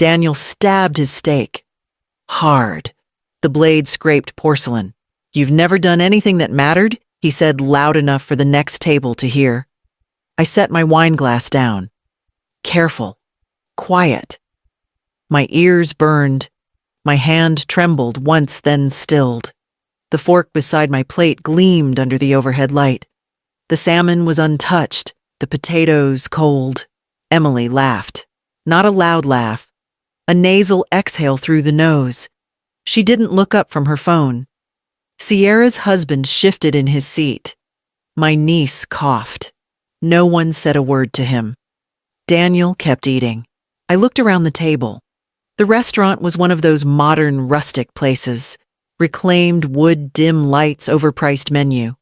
Daniel stabbed his steak. Hard. The blade scraped porcelain. "You've never done anything that mattered?" he said loud enough for the next table to hear. I set my wine glass down. Careful. Quiet. My ears burned. My hand trembled once, then stilled. The fork beside my plate gleamed under the overhead light. The salmon was untouched, the potatoes cold. Emily laughed. Not a loud laugh. A nasal exhale through the nose. She didn't look up from her phone. Sierra's husband shifted in his seat. My niece coughed. No one said a word to him. Daniel kept eating. I looked around the table. The restaurant was one of those modern, rustic places. Reclaimed wood, dim lights, overpriced menu.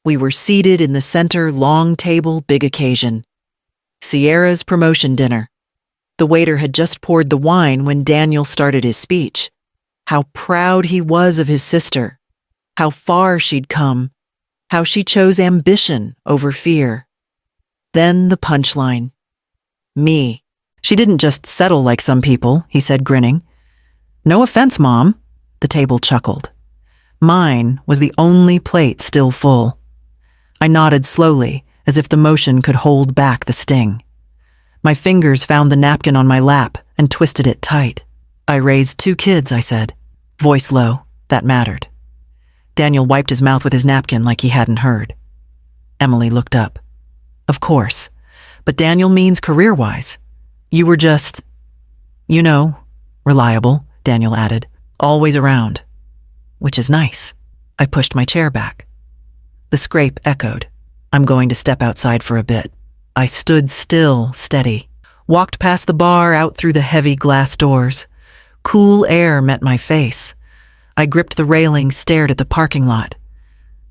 We were seated in the center, long table, big occasion. Sierra's promotion dinner. The waiter had just poured the wine when Daniel started his speech. How proud he was of his sister. How far she'd come. How she chose ambition over fear. Then the punchline. Me. She didn't just settle like some people, he said, grinning. No offense, Mom, the table chuckled. Mine was the only plate still full. I nodded slowly, as if the motion could hold back the sting. My fingers found the napkin on my lap and twisted it tight. I raised 2 kids, I said. Voice low, that mattered. Daniel wiped his mouth with his napkin like he hadn't heard. Emily looked up. Of course, but Daniel means career-wise. You were just, reliable, Daniel added, always around. Which is nice. I pushed my chair back. The scrape echoed. I'm going to step outside for a bit. I stood still, steady, walked past the bar out through the heavy glass doors. Cool air met my face. I gripped the railing, stared at the parking lot.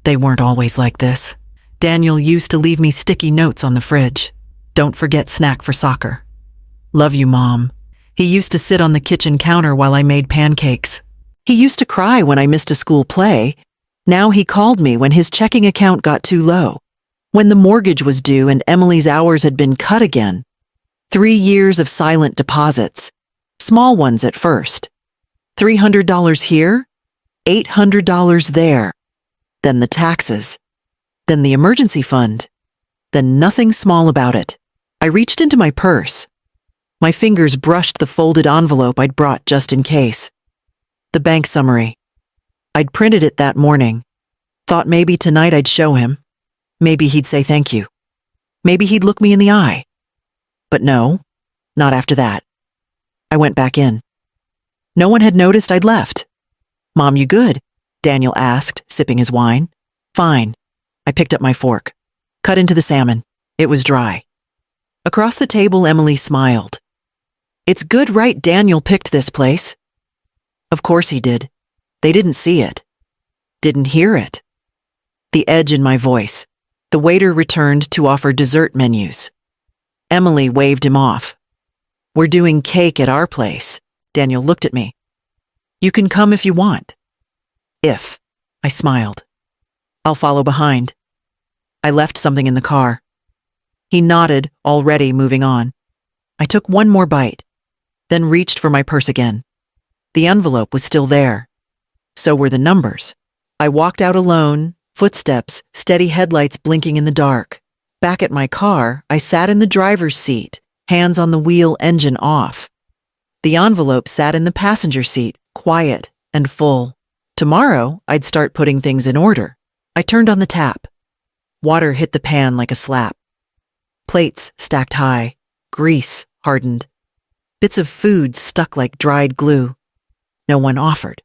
They weren't always like this. Daniel used to leave me sticky notes on the fridge. Don't forget snack for soccer. Love you, Mom. He used to sit on the kitchen counter while I made pancakes. He used to cry when I missed a school play. Now he called me when his checking account got too low. When the mortgage was due and Emily's hours had been cut again. 3 years of silent deposits. Small ones at first. $300 here, $800 there. Then the taxes. Then the emergency fund. Then nothing small about it. I reached into my purse. My fingers brushed the folded envelope I'd brought just in case. The bank summary. I'd printed it that morning. Thought maybe tonight I'd show him. Maybe he'd say thank you. Maybe he'd look me in the eye. But no, not after that. I went back in. No one had noticed I'd left. Mom, you good? Daniel asked, sipping his wine. Fine. I picked up my fork. Cut into the salmon. It was dry. Across the table, Emily smiled. It's good, right? Daniel picked this place. Of course he did. They didn't see it. Didn't hear it. The edge in my voice. The waiter returned to offer dessert menus. Emily waved him off. We're doing cake at our place. Daniel looked at me. You can come if you want. If. I smiled. I'll follow behind. I left something in the car. He nodded, already moving on. I took one more bite, then reached for my purse again. The envelope was still there. So were the numbers. I walked out alone, footsteps, steady headlights blinking in the dark. Back at my car, I sat in the driver's seat, hands on the wheel, engine off. The envelope sat in the passenger seat, quiet and full. Tomorrow, I'd start putting things in order. I turned on the tap. Water hit the pan like a slap. Plates stacked high, grease hardened. Bits of food stuck like dried glue. No one offered.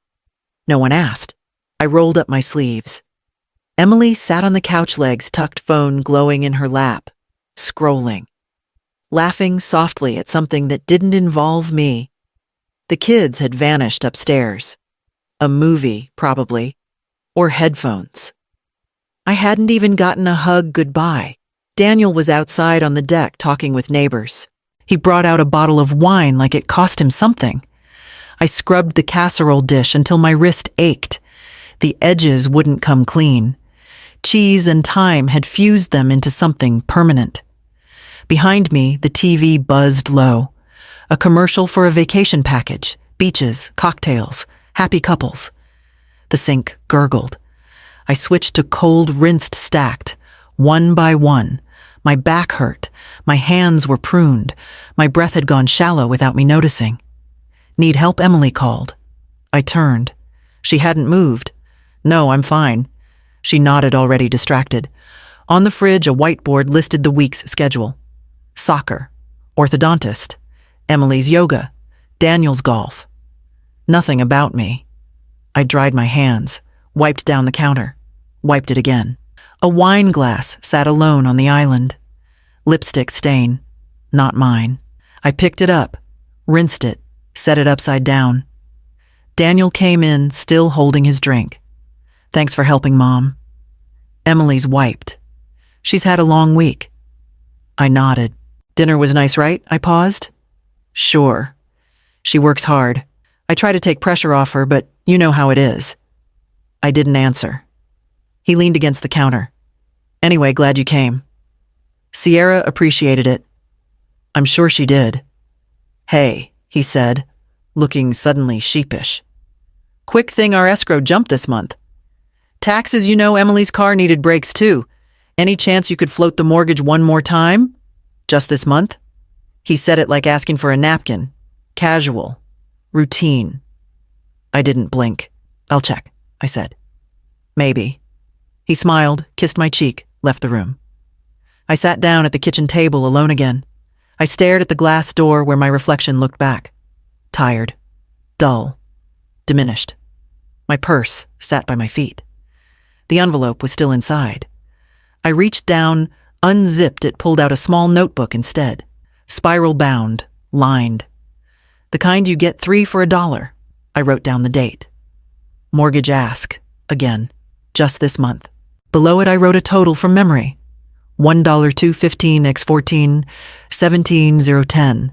No one asked. I rolled up my sleeves. Emily sat on the couch legs, tucked phone glowing in her lap, scrolling, laughing softly at something that didn't involve me. The kids had vanished upstairs. A movie, probably, or headphones. I hadn't even gotten a hug goodbye. Daniel was outside on the deck talking with neighbors. He brought out a bottle of wine like it cost him something. I scrubbed the casserole dish until my wrist ached. The edges wouldn't come clean. Cheese and time had fused them into something permanent. Behind me, the TV buzzed low. A commercial for a vacation package, beaches, cocktails, happy couples. The sink gurgled. I switched to cold, rinsed, stacked, one by one. My back hurt. My hands were pruned. My breath had gone shallow without me noticing. Need help? Emily called. I turned. She hadn't moved. No, I'm fine. She nodded, already distracted. On the fridge, a whiteboard listed the week's schedule. Soccer, orthodontist, Emily's yoga, Daniel's golf. Nothing about me. I dried my hands, wiped down the counter, wiped it again. A wine glass sat alone on the island. Lipstick stain, not mine. I picked it up, rinsed it, set it upside down. Daniel came in, still holding his drink. Thanks for helping, Mom. Emily's wiped. She's had a long week. I nodded. Dinner was nice, right? I paused. Sure. She works hard. I try to take pressure off her, but you know how it is. I didn't answer. He leaned against the counter. Anyway, glad you came. Sierra appreciated it. I'm sure she did. Hey, he said, looking suddenly sheepish. Quick thing, our escrow jumped this month. Taxes, you know, Emily's car needed brakes too. Any chance you could float the mortgage one more time? Just this month? He said it like asking for a napkin. Casual. Routine. I didn't blink. I'll check, I said. Maybe. He smiled, kissed my cheek, left the room. I sat down at the kitchen table alone again. I stared at the glass door where my reflection looked back. Tired. Dull. Diminished. My purse sat by my feet. The envelope was still inside. I reached down, unzipped it, pulled out a small notebook instead. Spiral bound, lined. The kind you get 3 for $1. I wrote down the date. Mortgage ask, again, just this month. Below it I wrote a total from memory. $1.215 x 14, 17,010.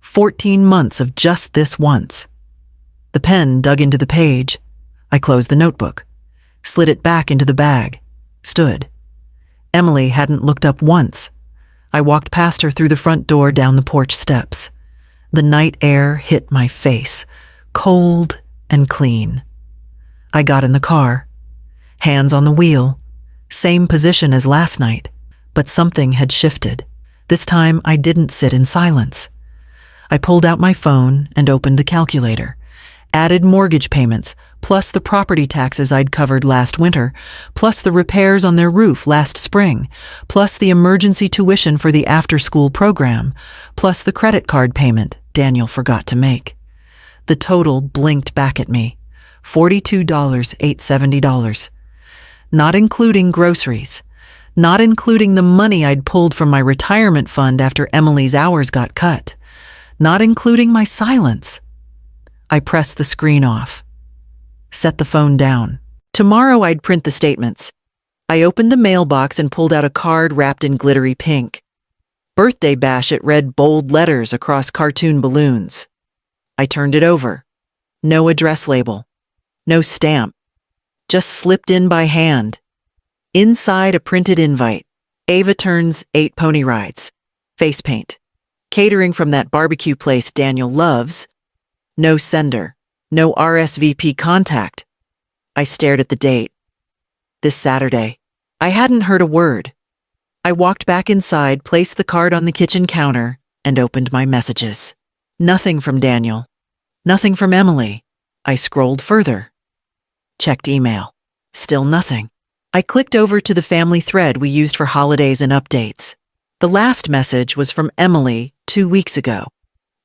14 months of just this once. The pen dug into the page. I closed the notebook, slid it back into the bag, stood. Emily hadn't looked up once. I walked past her through the front door, down the porch steps. The night air hit my face, cold and clean. I got in the car, hands on the wheel, same position as last night, but something had shifted. This time I didn't sit in silence. I pulled out my phone and opened the calculator, added mortgage payments, plus the property taxes I'd covered last winter, plus the repairs on their roof last spring, plus the emergency tuition for the after-school program, plus the credit card payment Daniel forgot to make. The total blinked back at me. $42,870. Not including groceries. Not including the money I'd pulled from my retirement fund after Emily's hours got cut. Not including my silence. I pressed the screen off. Set the phone down. Tomorrow I'd print the statements. I opened the mailbox and pulled out a card wrapped in glittery pink. Birthday bash, it read bold letters across cartoon balloons. I turned it over. No address label. No stamp. Just slipped in by hand. Inside a printed invite. Ava turns 8 pony rides. Face paint. Catering from that barbecue place Daniel loves. No sender. No RSVP contact. I stared at the date. This Saturday. I hadn't heard a word. I walked back inside, placed the card on the kitchen counter, and opened my messages. Nothing from Daniel. Nothing from Emily. I scrolled further. Checked email. Still nothing. I clicked over to the family thread we used for holidays and updates. The last message was from Emily 2 weeks ago.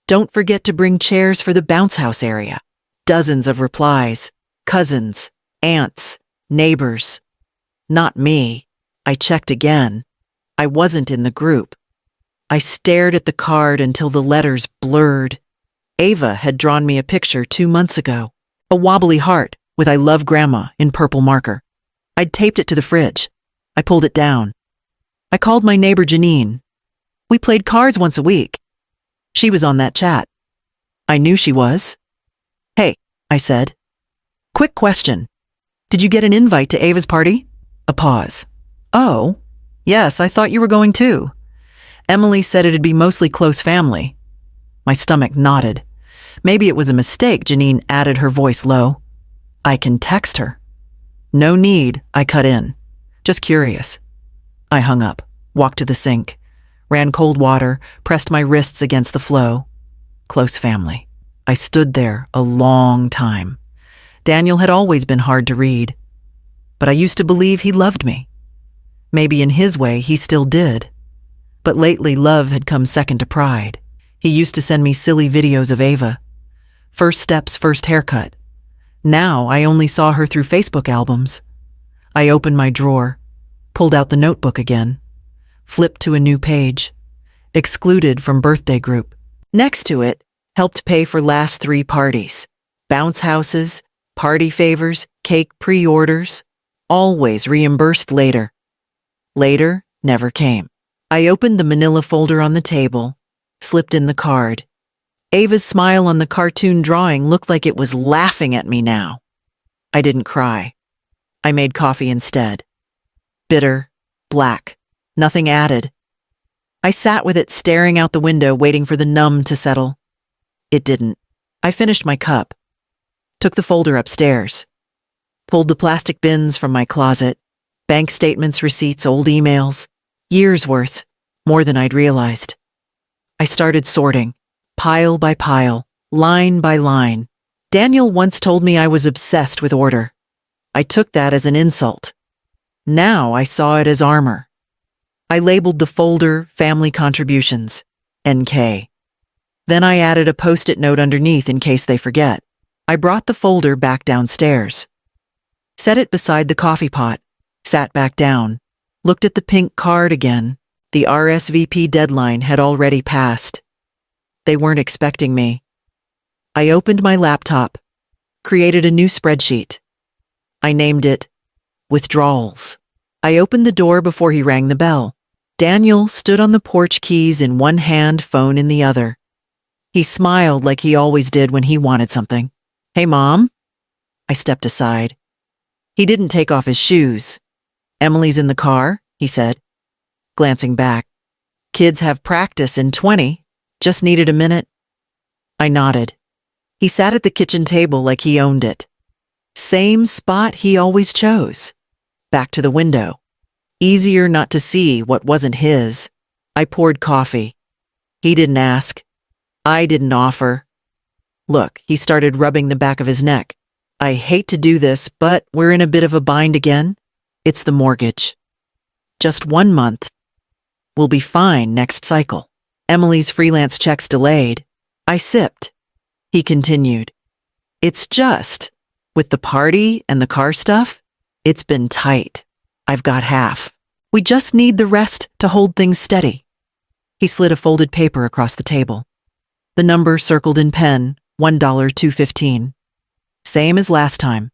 Don't forget to bring chairs for the bounce house area. Dozens of replies. Cousins, aunts, neighbors. Not me. I checked again. I wasn't in the group. I stared at the card until the letters blurred. Ava had drawn me a picture 2 months ago. A wobbly heart with "I love Grandma" in purple marker. I'd taped it to the fridge. I pulled it down. I called my neighbor Janine. We played cards once a week. She was on that chat. I knew she was. Hey, I said. Quick question. Did you get an invite to Ava's party? A pause. Oh, yes, I thought you were going too. Emily said it'd be mostly close family. My stomach knotted. Maybe it was a mistake, Janine added, her voice low. I can text her. No need, I cut in. Just curious. I hung up, walked to the sink, ran cold water, pressed my wrists against the flow. Close family. I stood there a long time. Daniel had always been hard to read, but I used to believe he loved me. Maybe in his way he still did. But lately love had come second to pride. He used to send me silly videos of Ava. First steps, first haircut. Now I only saw her through Facebook albums. I opened my drawer, pulled out the notebook again, flipped to a new page. Excluded from birthday group. Next to it, helped pay for last 3 parties. Bounce houses, party favors, cake pre-orders. Always reimbursed later. Later never came. I opened the manila folder on the table, slipped in the card. Ava's smile on the cartoon drawing looked like it was laughing at me now. I didn't cry. I made coffee instead. Bitter, black, nothing added. I sat with it staring out the window, waiting for the numb to settle. It didn't. I finished my cup, took the folder upstairs, pulled the plastic bins from my closet, bank statements, receipts, old emails, years worth, more than I'd realized. I started sorting, pile by pile, line by line. Daniel once told me I was obsessed with order. I took that as an insult. Now I saw it as armor. I labeled the folder Family Contributions, NK. Then I added a post-it note underneath in case they forget. I brought the folder back downstairs. Set it beside the coffee pot, sat back down, looked at the pink card again. The RSVP deadline had already passed. They weren't expecting me. I opened my laptop, created a new spreadsheet. I named it Withdrawals. I opened the door before he rang the bell. Daniel stood on the porch, keys in one hand, phone in the other. He smiled like he always did when he wanted something. Hey, Mom? I stepped aside. He didn't take off his shoes. Emily's in the car, he said, glancing back. Kids have practice in 20. Just needed a minute. I nodded. He sat at the kitchen table like he owned it. Same spot he always chose. Back to the window. Easier not to see what wasn't his. I poured coffee. He didn't ask. I didn't offer. Look, he started rubbing the back of his neck. I hate to do this, but we're in a bit of a bind again. It's the mortgage. Just 1 month. We'll be fine next cycle. Emily's freelance checks delayed. I sipped. He continued. It's just, with the party and the car stuff, it's been tight. I've got half. We just need the rest to hold things steady. He slid a folded paper across the table. The number circled in pen, $1.215. Same as last time.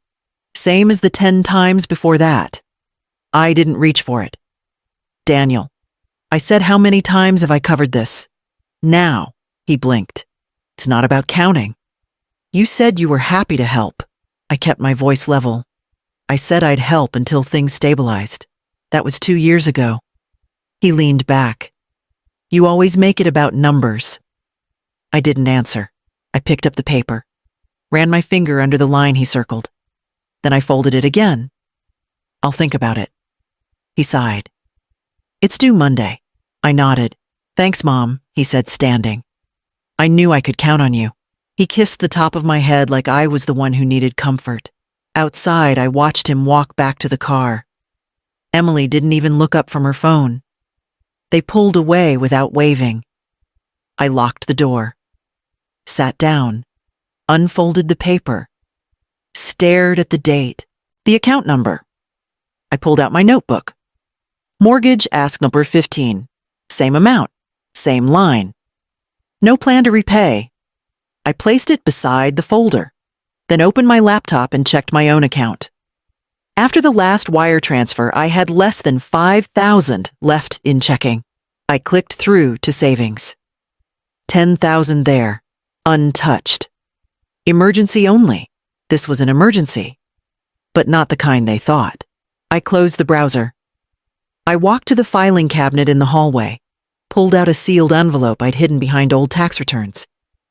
Same as the 10 times before that. I didn't reach for it. Daniel. I said, how many times have I covered this? Now, he blinked. It's not about counting. You said you were happy to help. I kept my voice level. I said I'd help until things stabilized. That was 2 years ago. He leaned back. You always make it about numbers. I didn't answer. I picked up the paper, ran my finger under the line he circled. Then I folded it again. I'll think about it. He sighed. It's due Monday. I nodded. Thanks, Mom, he said, standing. I knew I could count on you. He kissed the top of my head like I was the one who needed comfort. Outside, I watched him walk back to the car. Emily didn't even look up from her phone. They pulled away without waving. I locked the door, sat down, unfolded the paper, stared at the date, the account number. I pulled out my notebook. Mortgage ask number 15. Same amount, same line. No plan to repay. I placed it beside the folder, then opened my laptop and checked my own account. After the last wire transfer, I had less than $5,000 left in checking. I clicked through to savings. $10,000 there, untouched. Emergency only. This was an emergency, but not the kind they thought. I closed the browser. I walked to the filing cabinet in the hallway, pulled out a sealed envelope I'd hidden behind old tax returns.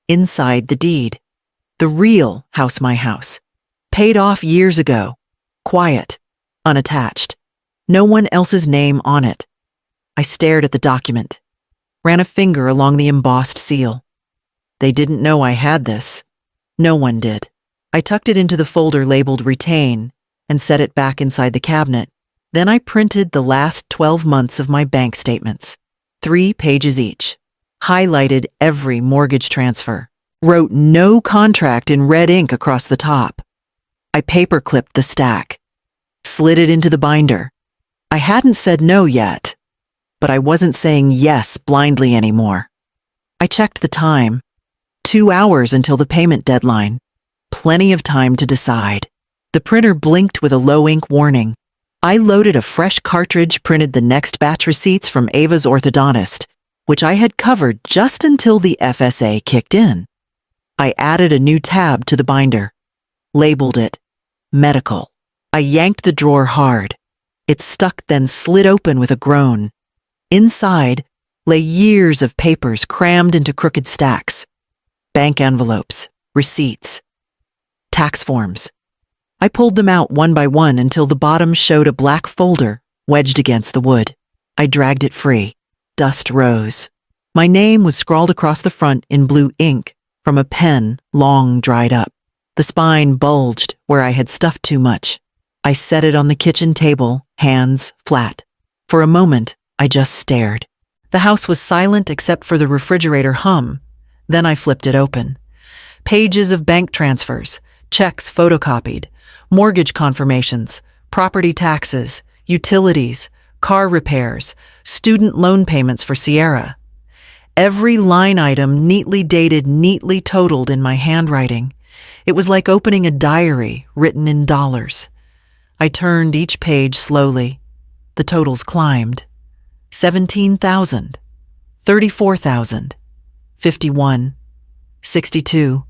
Inside the deed. The real house my house. Paid off years ago. Quiet. Unattached. No one else's name on it. I stared at the document. Ran a finger along the embossed seal. They didn't know I had this. No one did. I tucked it into the folder labeled Retain and set it back inside the cabinet. Then I printed the last 12 months of my bank statements. 3 pages each. Highlighted every mortgage transfer. Wrote no contract in red ink across the top. I paper-clipped the stack. Slid it into the binder. I hadn't said no yet, but I wasn't saying yes blindly anymore. I checked the time. 2 hours until the payment deadline. Plenty of time to decide. The printer blinked with a low ink warning. I loaded a fresh cartridge, printed the next batch receipts from Ava's orthodontist, which I had covered just until the FSA kicked in. I added a new tab to the binder. Labeled it Medical. I yanked the drawer hard. It stuck, then slid open with a groan. Inside lay years of papers crammed into crooked stacks. Bank envelopes, receipts, tax forms. I pulled them out one by one until the bottom showed a black folder wedged against the wood. I dragged it free. Dust rose. My name was scrawled across the front in blue ink from a pen long dried up. The spine bulged where I had stuffed too much. I set it on the kitchen table, hands flat. For a moment, I just stared. The house was silent except for the refrigerator hum. Then I flipped it open. Pages of bank transfers, checks photocopied, mortgage confirmations, property taxes, utilities, car repairs, student loan payments for Sierra. Every line item neatly dated, neatly totaled in my handwriting. It was like opening a diary written in dollars. I turned each page slowly. The totals climbed. 17,000, 34,000, 51, 62.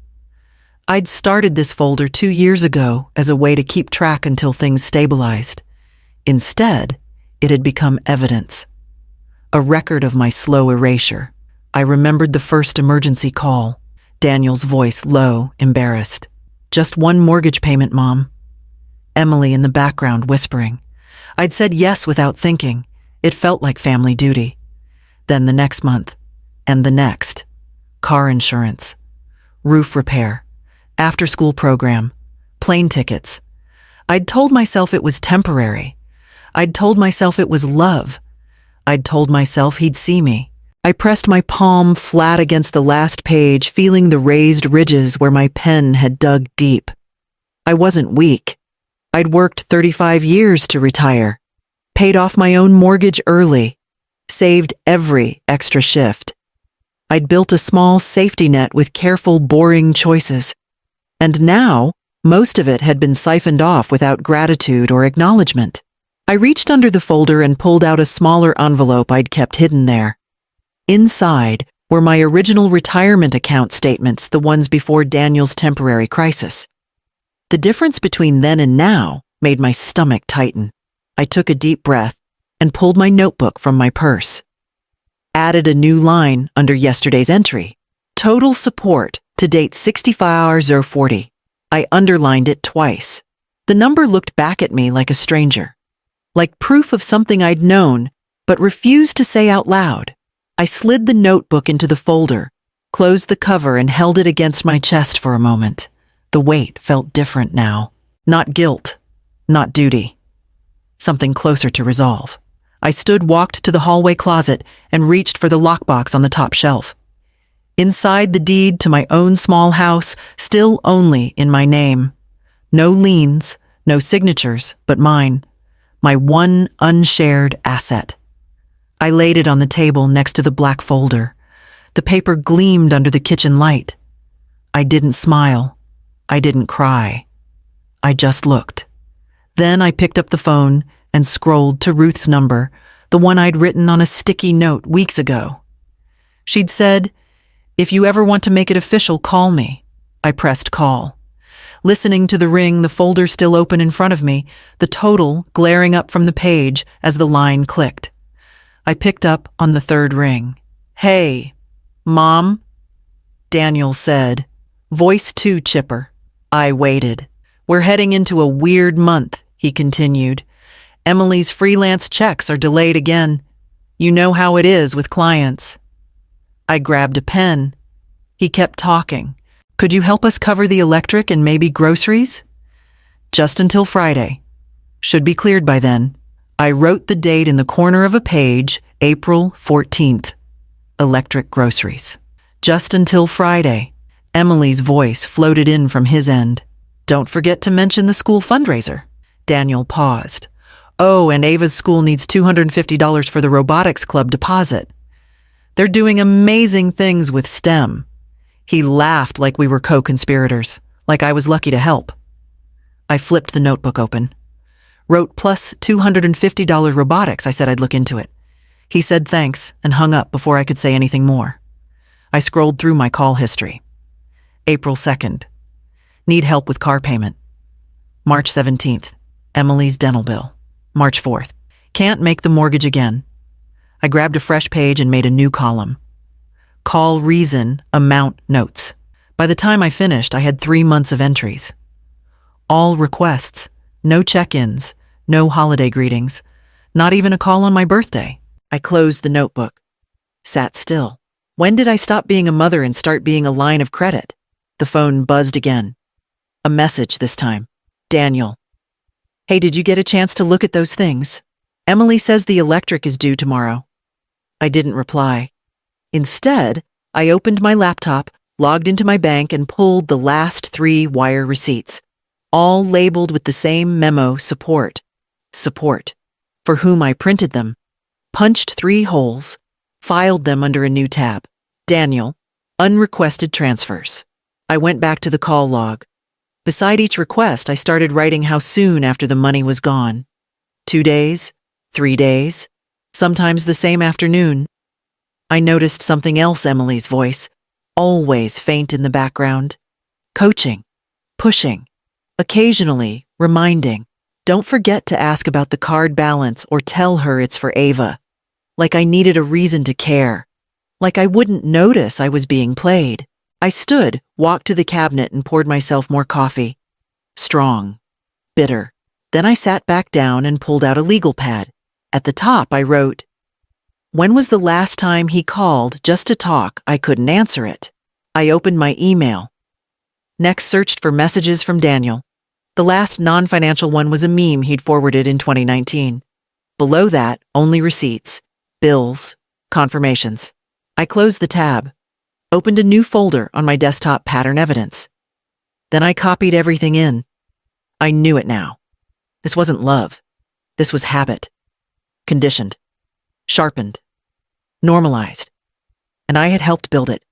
I'd started this folder 2 years ago as a way to keep track until things stabilized. Instead, it had become evidence. A record of my slow erasure. I remembered the first emergency call. Daniel's voice low, embarrassed. "Just one mortgage payment, Mom." Emily in the background whispering. I'd said yes without thinking. It felt like family duty. Then the next month, and the next. Car insurance, roof repair, after-school program, plane tickets. I'd told myself it was temporary. I'd told myself it was love. I'd told myself he'd see me. I pressed my palm flat against the last page, feeling the raised ridges where my pen had dug deep. I wasn't weak. I'd worked 35 years to retire, paid off my own mortgage early, saved every extra shift. I'd built a small safety net with careful, boring choices. And now, most of it had been siphoned off without gratitude or acknowledgement. I reached under the folder and pulled out a smaller envelope I'd kept hidden there. Inside were my original retirement account statements, the ones before Daniel's temporary crisis. The difference between then and now made my stomach tighten. I took a deep breath and pulled my notebook from my purse. Added a new line under yesterday's entry. Total support to date 65 hours or 40. I underlined it twice. The number looked back at me like a stranger, like proof of something I'd known but refused to say out loud. I slid the notebook into the folder, closed the cover, and held it against my chest for a moment. The weight felt different now. Not guilt, not duty. Something closer to resolve. I walked to the hallway closet and reached for the lockbox on the top shelf. Inside the deed to my own small house, still only in my name. No liens, no signatures, but mine. My one unshared asset. I laid it on the table next to the black folder. The paper gleamed under the kitchen light. I didn't smile. I didn't cry. I just looked. Then I picked up the phone and scrolled to Ruth's number, the one I'd written on a sticky note weeks ago. She'd said, "If you ever want to make it official, call me." I pressed call. Listening to the ring, the folder still open in front of me, the total glaring up from the page as the line clicked. I picked up on the third ring. "Hey, Mom?" Daniel said, voice too chipper. I waited. We're heading into a weird month, he continued. Emily's freelance checks are delayed again. You know how it is with clients. I grabbed a pen. He kept talking. Could you help us cover the electric and maybe groceries? Just until Friday. Should be cleared by then. I wrote the date in the corner of a page, April 14th. Electric groceries. Just until Friday. Emily's voice floated in from his end. Don't forget to mention the school fundraiser. Daniel paused. Oh, and Ava's school needs $250 for the robotics club deposit. They're doing amazing things with STEM. He laughed like we were co-conspirators, like I was lucky to help. I flipped the notebook open. Wrote plus $250 robotics. I said I'd look into it. He said thanks and hung up before I could say anything more. I scrolled through my call history. April 2nd. Need help with car payment. March 17th. Emily's dental bill. March 4th. Can't make the mortgage again. I grabbed a fresh page and made a new column. Call reason, amount, notes. By the time I finished, I had 3 months of entries. All requests. No check-ins. No holiday greetings. Not even a call on my birthday. I closed the notebook. Sat still. When did I stop being a mother and start being a line of credit? The phone buzzed again. A message this time. Daniel. Hey, did you get a chance to look at those things? Emily says the electric is due tomorrow. I didn't reply. Instead, I opened my laptop, logged into my bank, and pulled the last 3 wire receipts, all labeled with the same memo, support. Support. For whom I printed them, punched 3 holes, filed them under a new tab. Daniel, unrequested transfers. I went back to the call log. Beside each request, I started writing how soon after the money was gone. 2 days, 3 days, sometimes the same afternoon. I noticed something else, Emily's voice, always faint in the background. Coaching, pushing, occasionally reminding. Don't forget to ask about the card balance or tell her it's for Ava. Like I needed a reason to care. Like I wouldn't notice I was being played. I stood, walked to the cabinet, and poured myself more coffee. Strong. Bitter. Then I sat back down and pulled out a legal pad. At the top, I wrote, when was the last time he called just to talk? I couldn't answer it. I opened my email. Next, searched for messages from Daniel. The last non-financial one was a meme he'd forwarded in 2019. Below that, only receipts, bills, confirmations. I closed the tab, opened a new folder on my desktop, pattern evidence. Then I copied everything in. I knew it now. This wasn't love. This was habit. Conditioned. Sharpened. Normalized. And I had helped build it.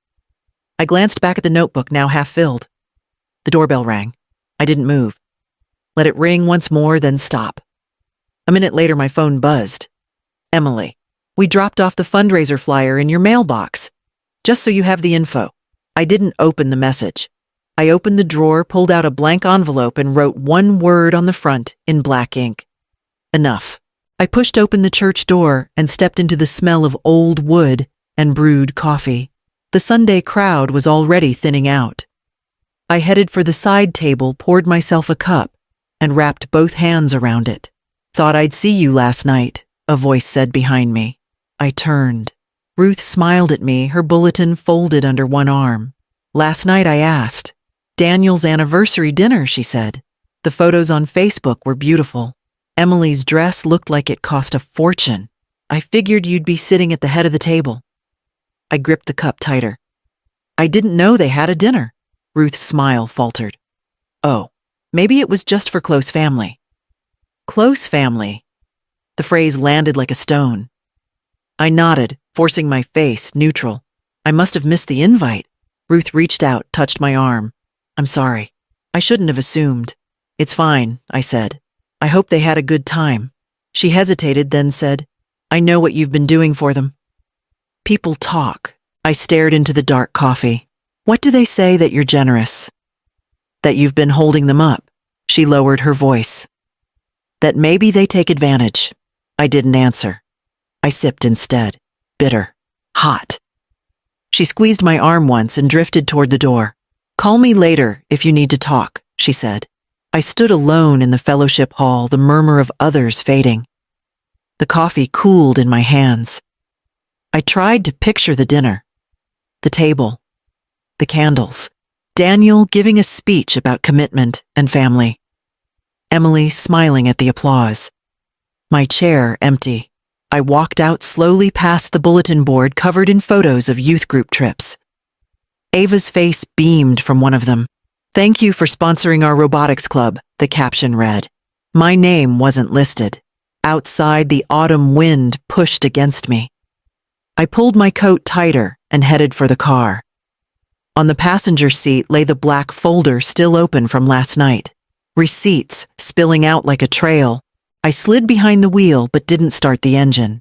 I glanced back at the notebook, now half filled. The doorbell rang. I didn't move. Let it ring once more, then stop. A minute later, my phone buzzed. Emily, we dropped off the fundraiser flyer in your mailbox. Just so you have the info. I didn't open the message. I opened the drawer, pulled out a blank envelope, and wrote 1 word on the front in black ink. Enough. I pushed open the church door and stepped into the smell of old wood and brewed coffee. The Sunday crowd was already thinning out. I headed for the side table, poured myself a cup, and wrapped both hands around it. Thought I'd see you last night, a voice said behind me. I turned. Ruth smiled at me, her bulletin folded under one arm. Last night, I asked. Daniel's anniversary dinner, she said. The photos on Facebook were beautiful. Emily's dress looked like it cost a fortune. I figured you'd be sitting at the head of the table. I gripped the cup tighter. I didn't know they had a dinner. Ruth's smile faltered. Oh, maybe it was just for close family. Close family. The phrase landed like a stone. I nodded, forcing my face neutral. I must have missed the invite. Ruth reached out, touched my arm. I'm sorry. I shouldn't have assumed. It's fine, I said. I hope they had a good time. She hesitated, then said, I know what you've been doing for them. People talk. I stared into the dark coffee. What do they say that you're generous? That you've been holding them up. She lowered her voice. That maybe they take advantage. I didn't answer. I sipped instead. Bitter. Hot. She squeezed my arm once and drifted toward the door. "Call me later if you need to talk," she said. I stood alone in the fellowship hall, the murmur of others fading. The coffee cooled in my hands. I tried to picture the dinner, the table, the candles, Daniel giving a speech about commitment and family, Emily smiling at the applause, my chair empty. I walked out slowly past the bulletin board covered in photos of youth group trips. Ava's face beamed from one of them. "Thank you for sponsoring our robotics club," the caption read. My name wasn't listed. Outside, the autumn wind pushed against me. I pulled my coat tighter and headed for the car. On the passenger seat lay the black folder still open from last night. Receipts spilling out like a trail. I slid behind the wheel but didn't start the engine.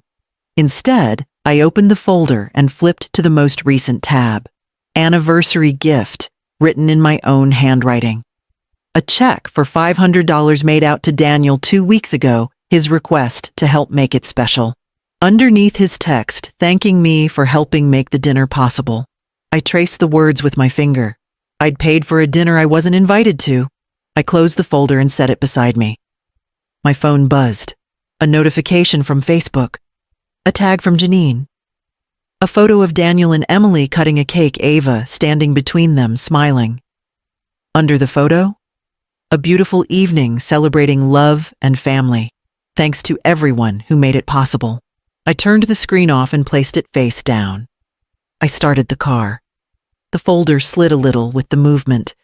Instead, I opened the folder and flipped to the most recent tab. Anniversary gift, written in my own handwriting. A check for $500 made out to Daniel 2 weeks ago, his request to help make it special. Underneath his text, thanking me for helping make the dinner possible. I traced the words with my finger. I'd paid for a dinner I wasn't invited to. I closed the folder and set it beside me. My phone buzzed. A notification from Facebook. A tag from Janine. A photo of Daniel and Emily cutting a cake, Ava standing between them, smiling. Under the photo, a beautiful evening celebrating love and family. Thanks to everyone who made it possible. I turned the screen off and placed it face down. I started the car. The folder slid a little with the movement.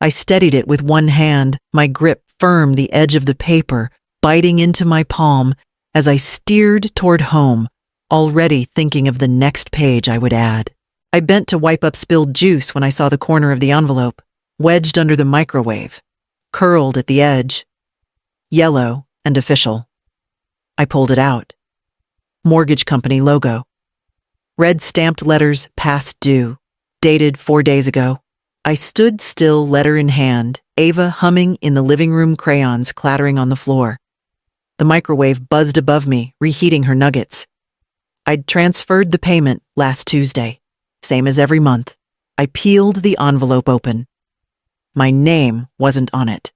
I steadied it with one hand, my grip firm the edge of the paper, biting into my palm as I steered toward home, already thinking of the next page I would add. I bent to wipe up spilled juice when I saw the corner of the envelope, wedged under the microwave, curled at the edge. Yellow and official. I pulled it out. Mortgage company logo. Red stamped letters past due, dated 4 days ago. I stood still, letter in hand, Ava humming in the living room, crayons clattering on the floor. The microwave buzzed above me, reheating her nuggets. I'd transferred the payment last Tuesday, same as every month. I peeled the envelope open. My name wasn't on it.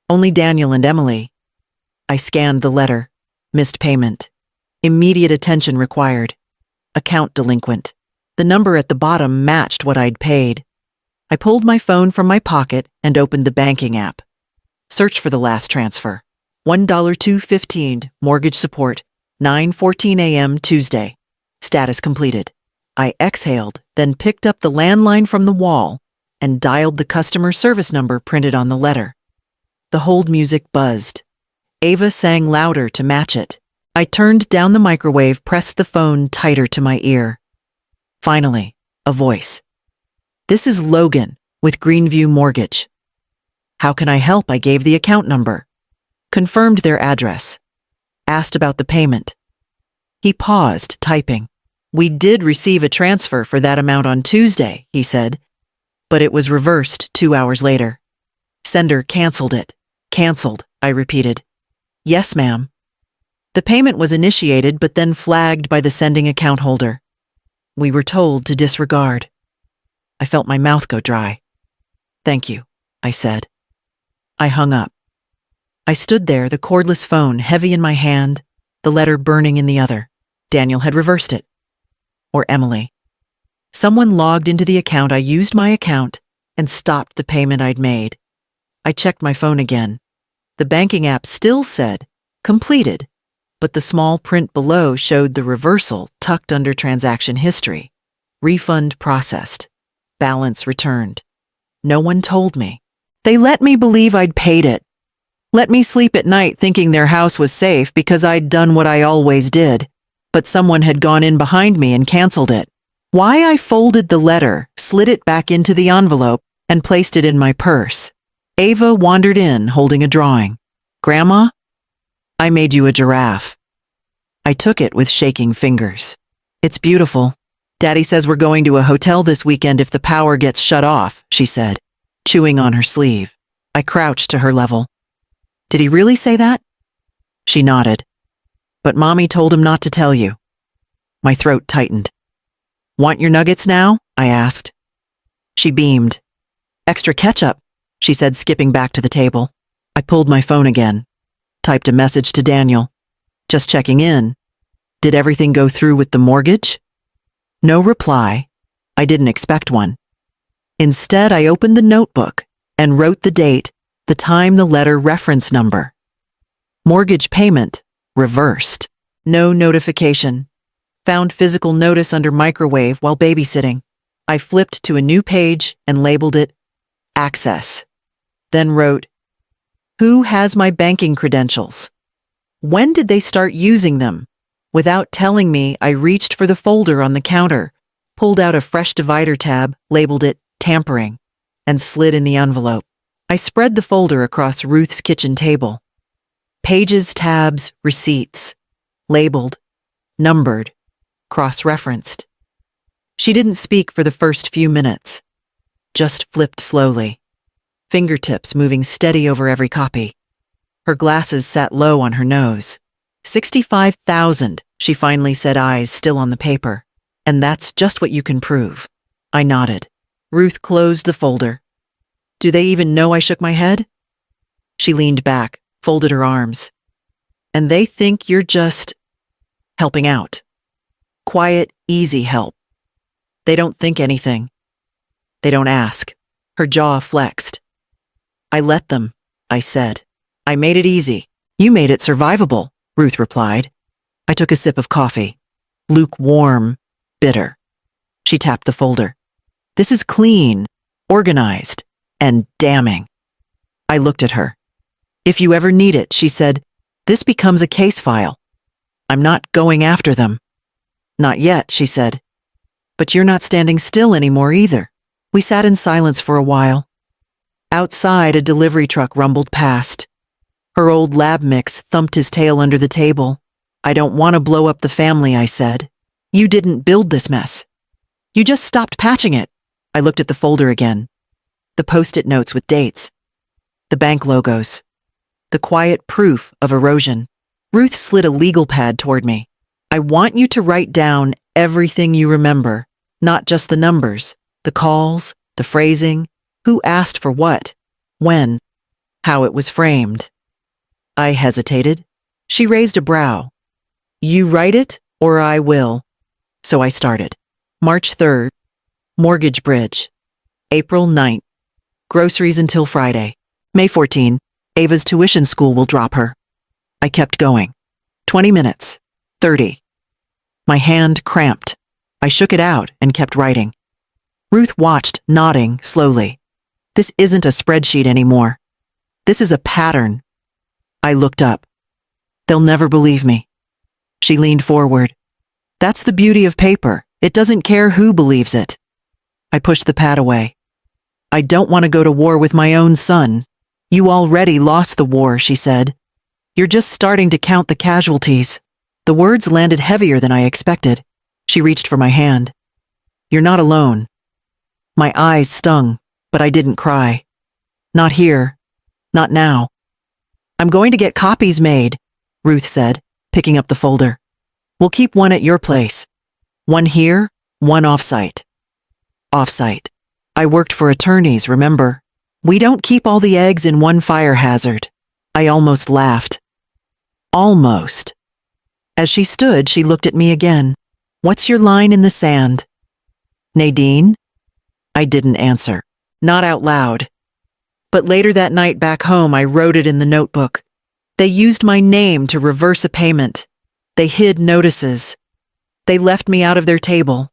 Only Daniel and Emily. I scanned the letter. Missed payment. Immediate attention required. Account delinquent. The number at the bottom matched what I'd paid. I pulled my phone from my pocket and opened the banking app. Search for the last transfer. $1.215, mortgage support, 9:14 a.m. Tuesday. Status completed. I exhaled, then picked up the landline from the wall and dialed the customer service number printed on the letter. The hold music buzzed. Ava sang louder to match it. I turned down the microwave, pressed the phone tighter to my ear. Finally, a voice. "This is Logan with Greenview Mortgage." "How can I help?" I gave the account number. Confirmed their address. Asked about the payment. He paused, typing. "We did receive a transfer for that amount on Tuesday," he said, but it was reversed 2 hours later. "Sender canceled it." "Canceled," I repeated. "Yes, ma'am." The payment was initiated but then flagged by the sending account holder. We were told to disregard. I felt my mouth go dry. "Thank you," I said. I hung up. I stood there, the cordless phone heavy in my hand, the letter burning in the other. Daniel had reversed it. Or Emily. Someone logged into the account. I used my account and stopped the payment I'd made. I checked my phone again. The banking app still said, completed, but the small print below showed the reversal tucked under transaction history. Refund processed. Balance returned. No one told me. They let me believe I'd paid it. Let me sleep at night thinking their house was safe because I'd done what I always did. But someone had gone in behind me and canceled it. Why I folded the letter, slid it back into the envelope, and placed it in my purse. Ava wandered in holding a drawing. "Grandma? I made you a giraffe." I took it with shaking fingers. "It's beautiful. Daddy says we're going to a hotel this weekend if the power gets shut off," she said, chewing on her sleeve. I crouched to her level. "Did he really say that?" She nodded. "But Mommy told him not to tell you." My throat tightened. Want your nuggets now? I asked. She beamed. Extra ketchup, she said, skipping back to the table. I pulled my phone again. Typed a message to Daniel. Just checking in. Did everything go through with the mortgage? No reply. I didn't expect one. Instead, I opened the notebook and wrote the date, the time, the letter, reference number. Mortgage payment reversed. No notification. Found physical notice under microwave while babysitting. I flipped to a new page and labeled it Access. Then wrote, Who has my banking credentials? When did they start using them? Without telling me, I reached for the folder on the counter, pulled out a fresh divider tab, labeled it Tampering, and slid in the envelope. I spread the folder across Ruth's kitchen table. Pages, tabs, receipts. Labeled, numbered, cross-referenced. She didn't speak for the first few minutes, just flipped slowly, fingertips moving steady over every copy. Her glasses sat low on her nose. 65,000, she finally said, eyes still on the paper. And that's just what you can prove. I nodded. Ruth closed the folder. Do they even know I shook my head? She leaned back, folded her arms. And they think you're just helping out. Quiet, easy help. They don't think anything. They don't ask. Her jaw flexed. I let them, I said. I made it easy. You made it survivable, Ruth replied. I took a sip of coffee. Lukewarm, bitter. She tapped the folder. This is clean, organized, and damning. I looked at her. If you ever need it, she said, this becomes a case file. I'm not going after them. Not yet, she said. But you're not standing still anymore either. We sat in silence for a while. Outside, a delivery truck rumbled past. Her old lab mix thumped his tail under the table. I don't want to blow up the family, I said. You didn't build this mess. You just stopped patching it. I looked at the folder again. The post-it notes with dates. The bank logos. The quiet proof of erosion. Ruth slid a legal pad toward me. I want you to write down everything you remember, not just the numbers, the calls, the phrasing, who asked for what, when, how it was framed. I hesitated. She raised a brow. You write it, or I will. So I started. March 3rd, mortgage bridge. April 9th, groceries until Friday. May 14, Ava's tuition school will drop her. I kept going. 20 minutes. 30. My hand cramped. I shook it out and kept writing. Ruth watched, nodding slowly. This isn't a spreadsheet anymore. This is a pattern. I looked up. They'll never believe me. She leaned forward. That's the beauty of paper. It doesn't care who believes it. I pushed the pad away. I don't want to go to war with my own son. You already lost the war, she said. You're just starting to count the casualties. The words landed heavier than I expected. She reached for my hand. You're not alone. My eyes stung, but I didn't cry. Not here. Not now. I'm going to get copies made, Ruth said, picking up the folder. We'll keep one at your place. One here, one off-site. Off-site. I worked for attorneys, remember? We don't keep all the eggs in one fire hazard. I almost laughed. Almost. As she stood, she looked at me again. What's your line in the sand? Nadine? I didn't answer. Not out loud. But later that night back home, I wrote it in the notebook. They used my name to reverse a payment. They hid notices. They left me out of their table.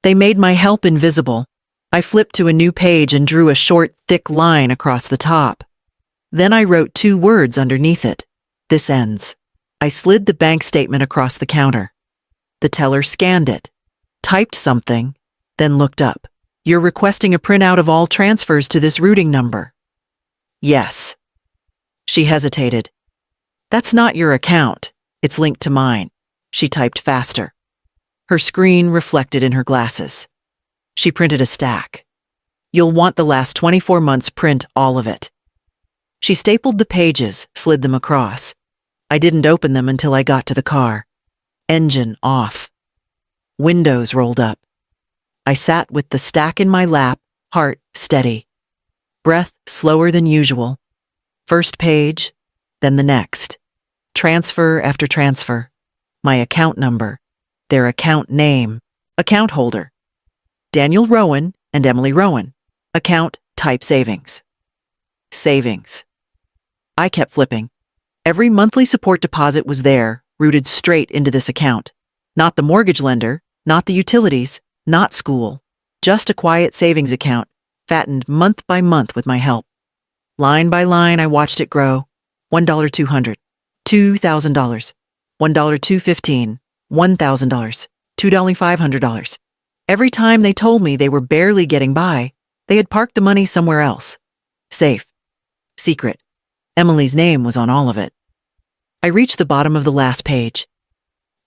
They made my help invisible. I flipped to a new page and drew a short, thick line across the top. Then I wrote 2 words underneath it. This ends. I slid the bank statement across the counter. The teller scanned it, typed something, then looked up. You're requesting a printout of all transfers to this routing number. Yes. She hesitated. That's not your account. It's linked to mine. She typed faster. Her screen reflected in her glasses. She printed a stack. You'll want the last 24 months print, all of it. She stapled the pages, slid them across. I didn't open them until I got to the car. Engine off. Windows rolled up. I sat with the stack in my lap, heart steady. Breath slower than usual. First page, then the next. Transfer after transfer. My account number. Their account name. Account holder. Daniel Rowan and Emily Rowan. Account type savings. Savings. I kept flipping. Every monthly support deposit was there, routed straight into this account. Not the mortgage lender, not the utilities, not school. Just a quiet savings account, fattened month by month with my help. Line by line, I watched it grow. $1,200, $2,000, $1,215, $1,000, $2,500. Every time they told me they were barely getting by, they had parked the money somewhere else. Safe. Secret. Emily's name was on all of it. I reached the bottom of the last page.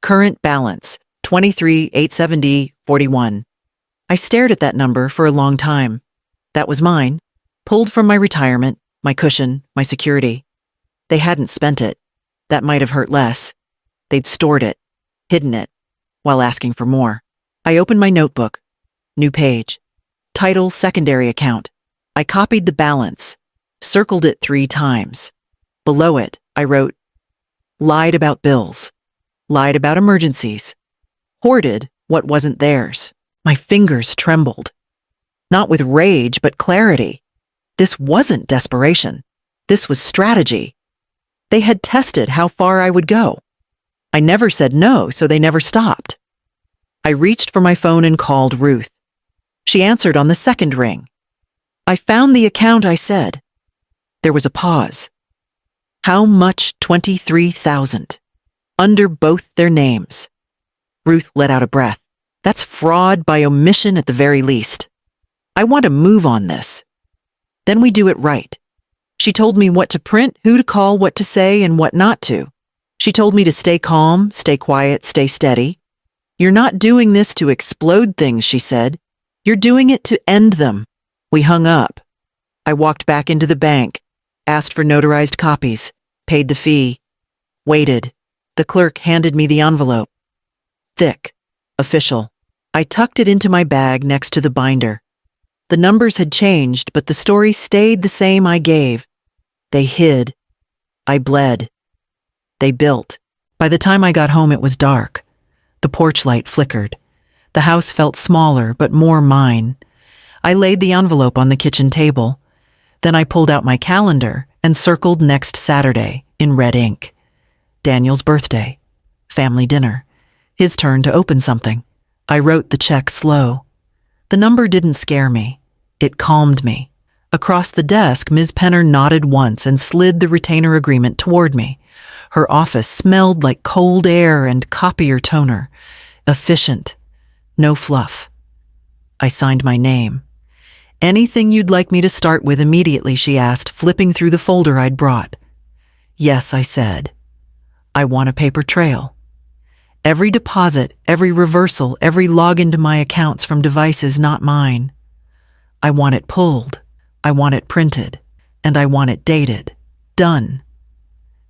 Current balance, $23,870.41. I stared at that number for a long time. That was mine, pulled from my retirement, my cushion, my security. They hadn't spent it. That might have hurt less. They'd stored it, hidden it, while asking for more. I opened my notebook. New page. Title, secondary account. I copied the balance, circled it 3 times. Below it, I wrote, lied about bills, lied about emergencies, hoarded what wasn't theirs. My fingers trembled. Not with rage, but clarity. This wasn't desperation. This was strategy. They had tested how far I would go. I never said no, so they never stopped. I reached for my phone and called Ruth. She answered on the second ring. I found the account, I said. There was a pause. How much? $23,000. Under both their names. Ruth let out a breath. That's fraud by omission at the very least. I want to move on this. Then we do it right. She told me what to print, who to call, what to say, and what not to. She told me to stay calm, stay quiet, stay steady. You're not doing this to explode things, she said. You're doing it to end them. We hung up. I walked back into the bank, asked for notarized copies, paid the fee, waited. The clerk handed me the envelope. Thick, official. I tucked it into my bag next to the binder. The numbers had changed, but the story stayed the same I gave. They hid. I bled. They built. By the time I got home, it was dark. The porch light flickered. The house felt smaller, but more mine. I laid the envelope on the kitchen table. Then I pulled out my calendar and circled next Saturday in red ink. Daniel's birthday. Family dinner. His turn to open something. I wrote the check slow. The number didn't scare me. It calmed me. Across the desk, Ms. Penner nodded once and slid the retainer agreement toward me. Her office smelled like cold air and copier toner. Efficient. No fluff. I signed my name. Anything you'd like me to start with immediately, she asked, flipping through the folder I'd brought. Yes, I said. I want a paper trail. Every deposit, every reversal, every login to my accounts from devices not mine. I want it pulled. I want it printed. And I want it dated. Done.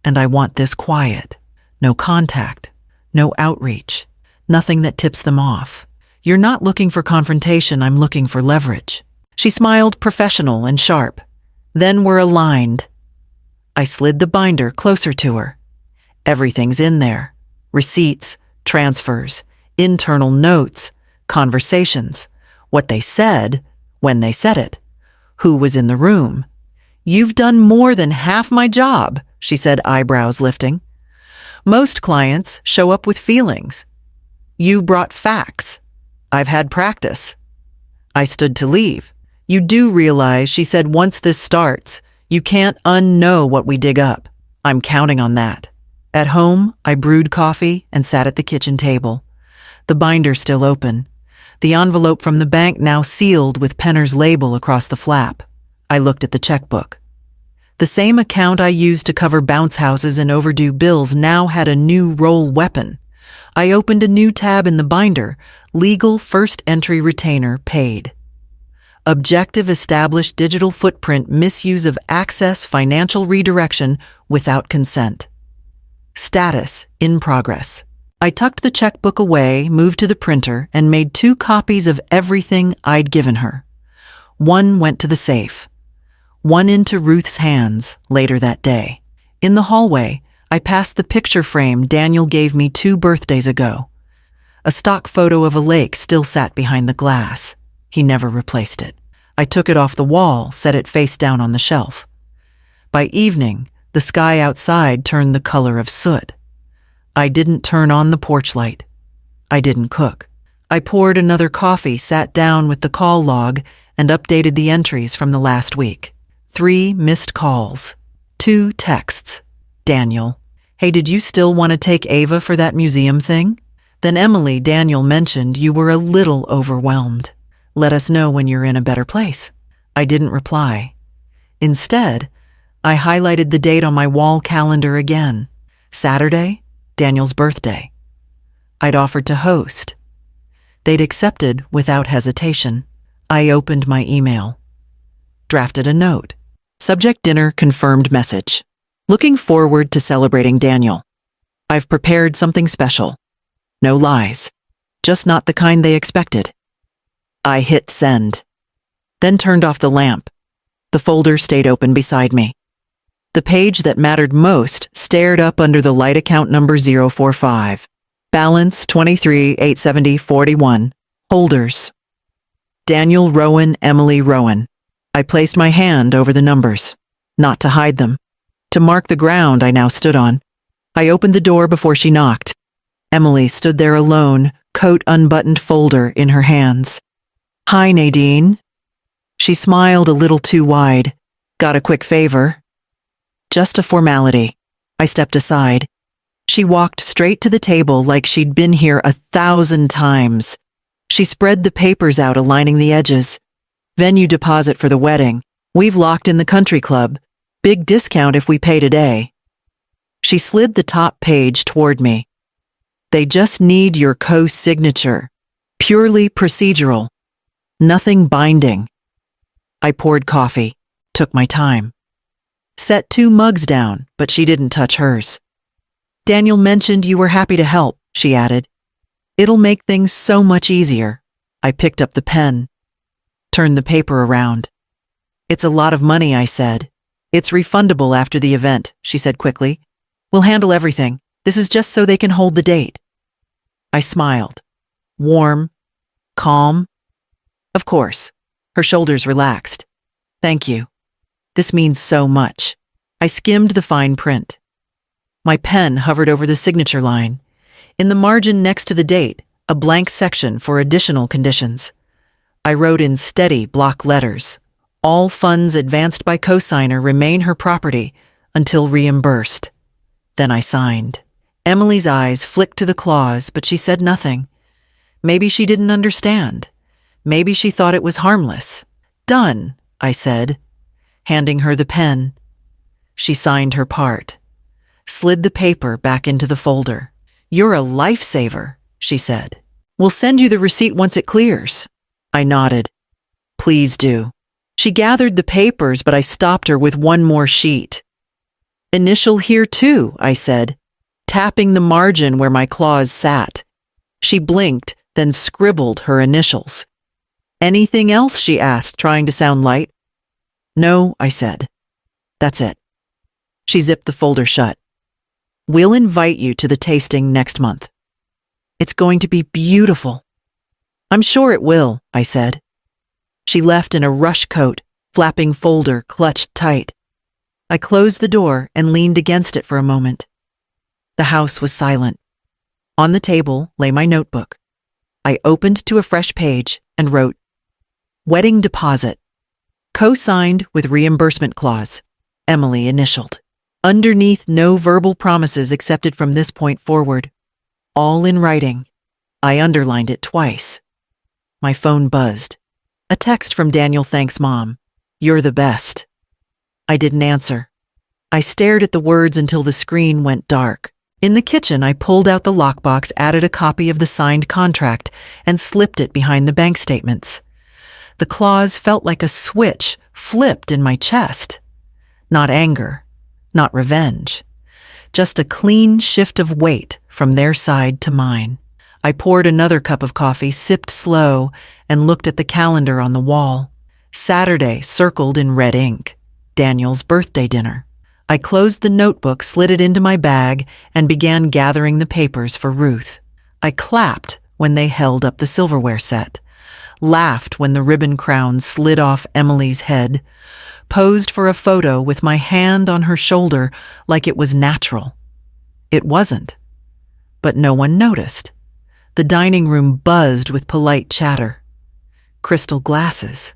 And I want this quiet. No contact. No outreach. Nothing that tips them off. You're not looking for confrontation, I'm looking for leverage. She smiled, professional and sharp. Then we're aligned. I slid the binder closer to her. Everything's in there. Receipts, transfers, internal notes, conversations, what they said, when they said it, who was in the room. You've done more than half my job, she said, eyebrows lifting. Most clients show up with feelings. You brought facts. I've had practice. I stood to leave. You do realize, she said, once this starts, you can't unknow what we dig up. I'm counting on that. At home, I brewed coffee and sat at the kitchen table. The binder still open. The envelope from the bank now sealed with Penner's label across the flap. I looked at the checkbook. The same account I used to cover bounce houses and overdue bills now had a new roll weapon. I opened a new tab in the binder, legal first entry retainer paid. Objective established digital footprint misuse of access financial redirection without consent. Status in progress. I tucked the checkbook away, moved to the printer, and made 2 copies of everything I'd given her. One went to the safe. One into Ruth's hands later that day. In the hallway, I passed the picture frame Daniel gave me 2 birthdays ago. A stock photo of a lake still sat behind the glass. He never replaced it. I took it off the wall, set it face down on the shelf. By evening, the sky outside turned the color of soot. I didn't turn on the porch light. I didn't cook. I poured another coffee, sat down with the call log, and updated the entries from the last week. 3 missed calls. 2 texts. Daniel, hey, did you still want to take Ava for that museum thing? Then Emily, Daniel mentioned you were a little overwhelmed. Let us know when you're in a better place. I didn't reply. Instead, I highlighted the date on my wall calendar again. Saturday, Daniel's birthday. I'd offered to host. They'd accepted without hesitation. I opened my email. Drafted a note. Subject: dinner confirmed message. Looking forward to celebrating Daniel. I've prepared something special. No lies. Just not the kind they expected. I hit send. Then turned off the lamp. The folder stayed open beside me. The page that mattered most stared up under the light account number 045. Balance 23,870.41. Holders. Daniel Rowan, Emily Rowan. I placed my hand over the numbers, not to hide them, to mark the ground I now stood on. I opened the door before she knocked. Emily stood there alone, coat unbuttoned, folder in her hands. Hi, Nadine. She smiled a little too wide. Got a quick favor? Just a formality. I stepped aside. She walked straight to the table like she'd been here 1,000 times. She spread the papers out, aligning the edges. Venue deposit for the wedding. We've locked in the country club. Big discount if we pay today. She slid the top page toward me. They just need your co-signature. Purely procedural. Nothing binding. I poured coffee. Took my time. Set 2 mugs down, but she didn't touch hers. Daniel mentioned you were happy to help, she added. It'll make things so much easier. I picked up the pen. Turned the paper around. It's a lot of money, I said. It's refundable after the event, she said quickly. We'll handle everything. This is just so they can hold the date. I smiled. Warm. Calm. Of course. Her shoulders relaxed. Thank you. This means so much. I skimmed the fine print. My pen hovered over the signature line. In the margin next to the date, a blank section for additional conditions. I wrote in steady block letters. All funds advanced by cosigner remain her property until reimbursed. Then I signed. Emily's eyes flicked to the clause, but she said nothing. Maybe she didn't understand. Maybe she thought it was harmless. Done, I said, handing her the pen. She signed her part. Slid the paper back into the folder. You're a lifesaver, she said. We'll send you the receipt once it clears. I nodded. Please do. She gathered the papers, but I stopped her with one more sheet. Initial here too, I said, tapping the margin where my clause sat. She blinked, then scribbled her initials. Anything else, she asked, trying to sound light. No, I said. That's it. She zipped the folder shut. We'll invite you to the tasting next month. It's going to be beautiful. I'm sure it will, I said. She left in a rush coat, flapping folder clutched tight. I closed the door and leaned against it for a moment. The house was silent. On the table lay my notebook. I opened to a fresh page and wrote, Wedding deposit. Co-signed with reimbursement clause. Emily initialed. Underneath, no verbal promises accepted from this point forward. All in writing. I underlined it twice. My phone buzzed. A text from Daniel. Thanks, Mom. You're the best. I didn't answer. I stared at the words until the screen went dark. In the kitchen, I pulled out the lockbox, added a copy of the signed contract, and slipped it behind the bank statements. The clause felt like a switch flipped in my chest. Not anger, not revenge. Just a clean shift of weight from their side to mine. I poured another cup of coffee, sipped slow, and looked at the calendar on the wall. Saturday circled in red ink. Daniel's birthday dinner. I closed the notebook, slid it into my bag, and began gathering the papers for Ruth. I clapped when they held up the silverware set, laughed when the ribbon crown slid off Emily's head, posed for a photo with my hand on her shoulder like it was natural. It wasn't. But no one noticed. The dining room buzzed with polite chatter. Crystal glasses,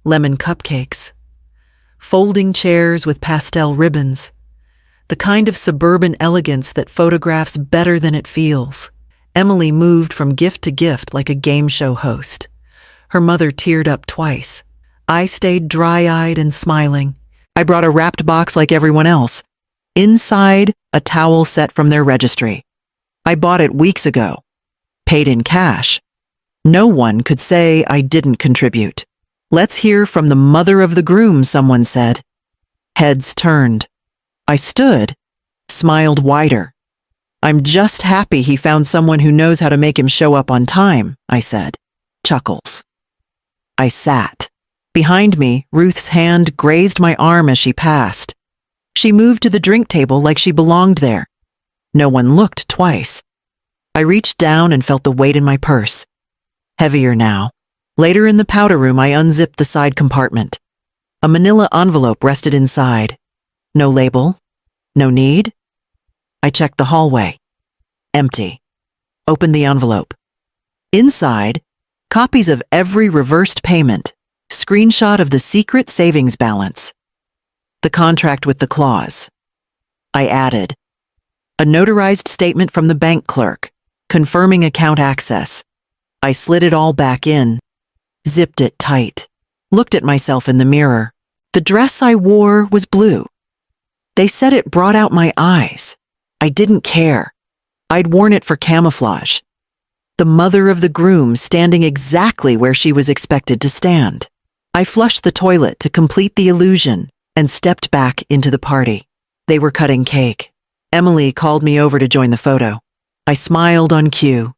lemon cupcakes, folding chairs with pastel ribbons, the kind of suburban elegance that photographs better than it feels. Emily moved from gift to gift like a game show host. Her mother teared up twice. I stayed dry-eyed and smiling. I brought a wrapped box like everyone else. Inside, a towel set from their registry. I bought it weeks ago. Paid in cash. No one could say I didn't contribute. "Let's hear from the mother of the groom," someone said. Heads turned. I stood, smiled wider. "I'm just happy he found someone who knows how to make him show up on time," I said. Chuckles. I sat. Behind me, Ruth's hand grazed my arm as she passed. She moved to the drink table like she belonged there. No one looked twice. I reached down and felt the weight in my purse. Heavier now. Later in the powder room, I unzipped the side compartment. A manila envelope rested inside. No label. No need. I checked the hallway. Empty. Opened the envelope. Inside, copies of every reversed payment, screenshot of the secret savings balance, the contract with the clause. I added a notarized statement from the bank clerk, confirming account access. I slid it all back in, zipped it tight, looked at myself in the mirror. The dress I wore was blue. They said it brought out my eyes. I didn't care. I'd worn it for camouflage. The mother of the groom standing exactly where she was expected to stand. I flushed the toilet to complete the illusion and stepped back into the party. They were cutting cake. Emily called me over to join the photo. I smiled on cue,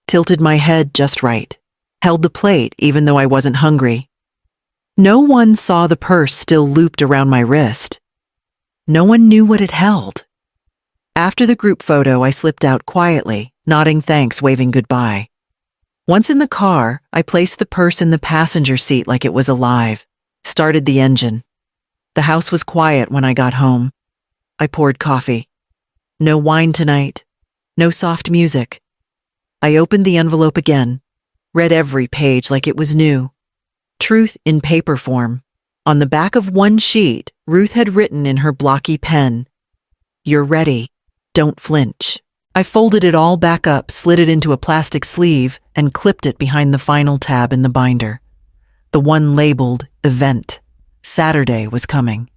tilted my head just right, held the plate even though I wasn't hungry. No one saw the purse still looped around my wrist. No one knew what it held. After the group photo, I slipped out quietly, nodding thanks, waving goodbye. Once in the car, I placed the purse in the passenger seat like it was alive, started the engine. The house was quiet when I got home. I poured coffee. No wine tonight. No soft music. I opened the envelope again, read every page like it was new. Truth in paper form. On the back of one sheet, Ruth had written in her blocky pen, "You're ready. Don't flinch." I folded it all back up, slid it into a plastic sleeve, and clipped it behind the final tab in the binder. The one labeled event. Saturday was coming.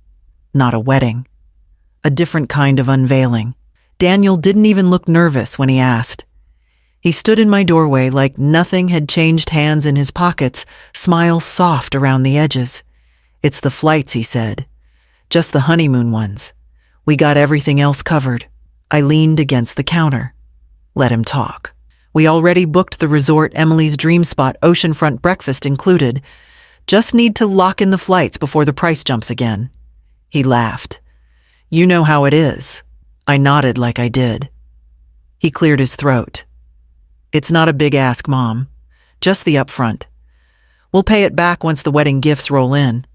Not a wedding. A different kind of unveiling. Daniel didn't even look nervous when he asked. He stood in my doorway like nothing had changed hands in his pockets, smile soft around the edges. "It's the flights," he said. "Just the honeymoon ones. We got everything else covered." I leaned against the counter. Let him talk. "We already booked the resort, Emily's dream spot, oceanfront breakfast included. Just need to lock in the flights before the price jumps again." He laughed. "You know how it is." I nodded like I did. He cleared his throat. "It's not a big ask, Mom. Just the upfront. We'll pay it back once the wedding gifts roll in."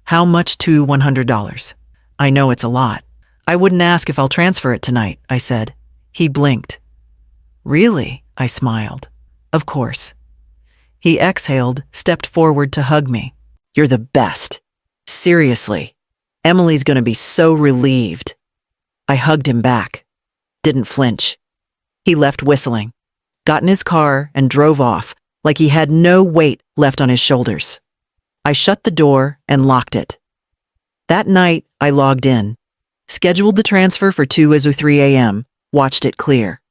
"How much to $100? I know it's a lot." "I wouldn't ask if I'll transfer it tonight," I said. He blinked. "Really?" I smiled. "Of course." He exhaled, stepped forward to hug me. "You're the best. Seriously. Emily's gonna be so relieved." I hugged him back. Didn't flinch. He left whistling, got in his car, and drove off like he had no weight left on his shoulders. I shut the door and locked it. That night, I logged in, scheduled the transfer for 2 as of 3 a.m., watched it clear.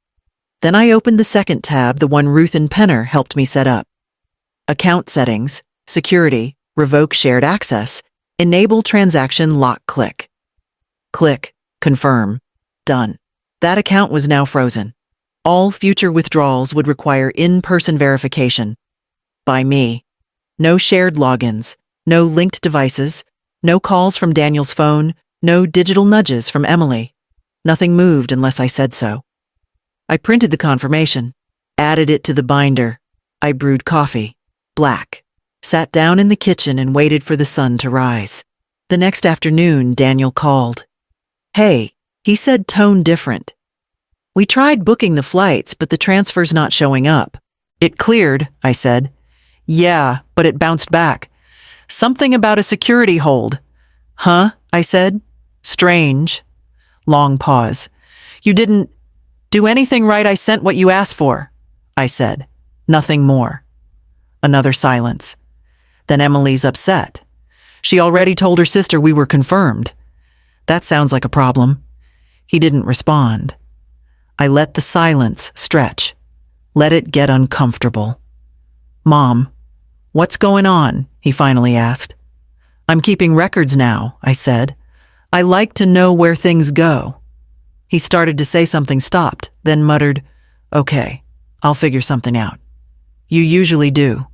Then I opened the second tab, the one Ruth and Penner helped me set up. Account settings, security, revoke shared access, enable transaction lock click. Click, confirm, done. That account was now frozen. All future withdrawals would require in-person verification. By me. No shared logins, no linked devices, no calls from Daniel's phone, no digital nudges from Emily. Nothing moved unless I said so. I printed the confirmation, added it to the binder. I brewed coffee, black, sat down in the kitchen and waited for the sun to rise. The next afternoon, Daniel called. Hey, he said, tone different. We tried booking the flights, but the transfer's not showing up. It cleared, I said. Yeah, but it bounced back. Something about a security hold. Huh? I said. Strange. Long pause. You didn't do anything right. I sent what you asked for, I said. Nothing more. Another silence. Then Emily's upset. She already told her sister we were confirmed. That sounds like a problem. He didn't respond. I let the silence stretch. Let it get uncomfortable. Mom, what's going on? He finally asked. I'm keeping records now, I said. I like to know where things go. He started to say something, stopped, then muttered, Okay, I'll figure something out. You usually do.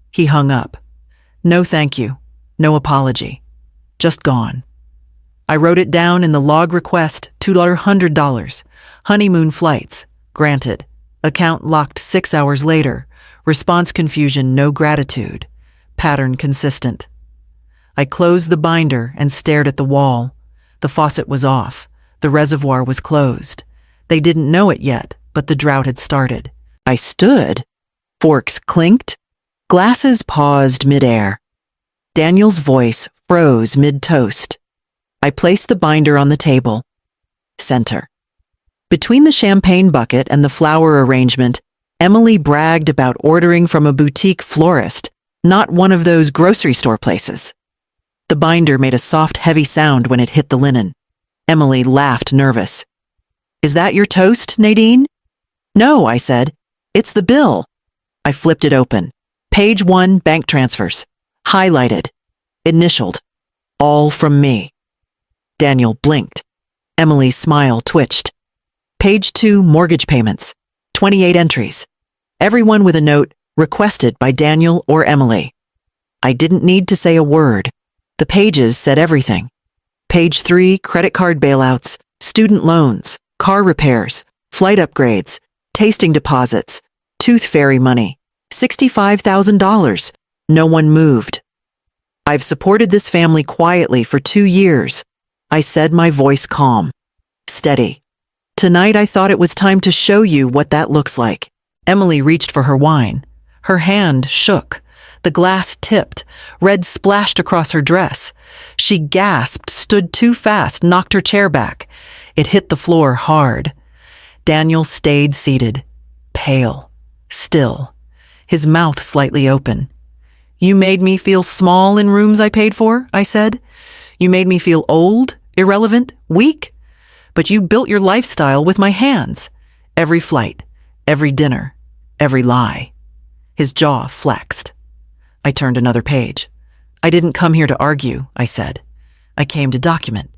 He hung up. No thank you. No apology. Just gone. I wrote it down in the log request, $200. Honeymoon flights. Granted. Account locked 6 hours later. Response confusion, no gratitude. Pattern consistent. I closed the binder and stared at the wall. The faucet was off. The reservoir was closed. They didn't know it yet, but the drought had started. I stood. Forks clinked. Glasses paused midair. Daniel's voice froze mid-toast. I placed the binder on the table. Center. Between the champagne bucket and the flower arrangement, Emily bragged about ordering from a boutique florist, not one of those grocery store places. The binder made a soft, heavy sound when it hit the linen. Emily laughed, nervous. Is that your toast, Nadine? No, I said. It's the bill. I flipped it open. Page 1, bank transfers. Highlighted. Initialed. All from me. Daniel blinked. Emily's smile twitched. Page 2, mortgage payments. 28 entries. Everyone with a note requested by Daniel or Emily. I didn't need to say a word. The pages said everything. Page 3, credit card bailouts, student loans, car repairs, flight upgrades, tasting deposits, tooth fairy money, $65,000. No one moved. I've supported this family quietly for 2 years. I said, my voice calm. Steady. Tonight I thought it was time to show you what that looks like. Emily reached for her wine. Her hand shook. The glass tipped. Red splashed across her dress. She gasped, stood too fast, knocked her chair back. It hit the floor hard. Daniel stayed seated, pale, still, his mouth slightly open. You made me feel small in rooms I paid for, I said. You made me feel old, irrelevant, weak. But you built your lifestyle with my hands. Every flight, every dinner, every lie. His jaw flexed. I turned another page. I didn't come here to argue, I said. I came to document.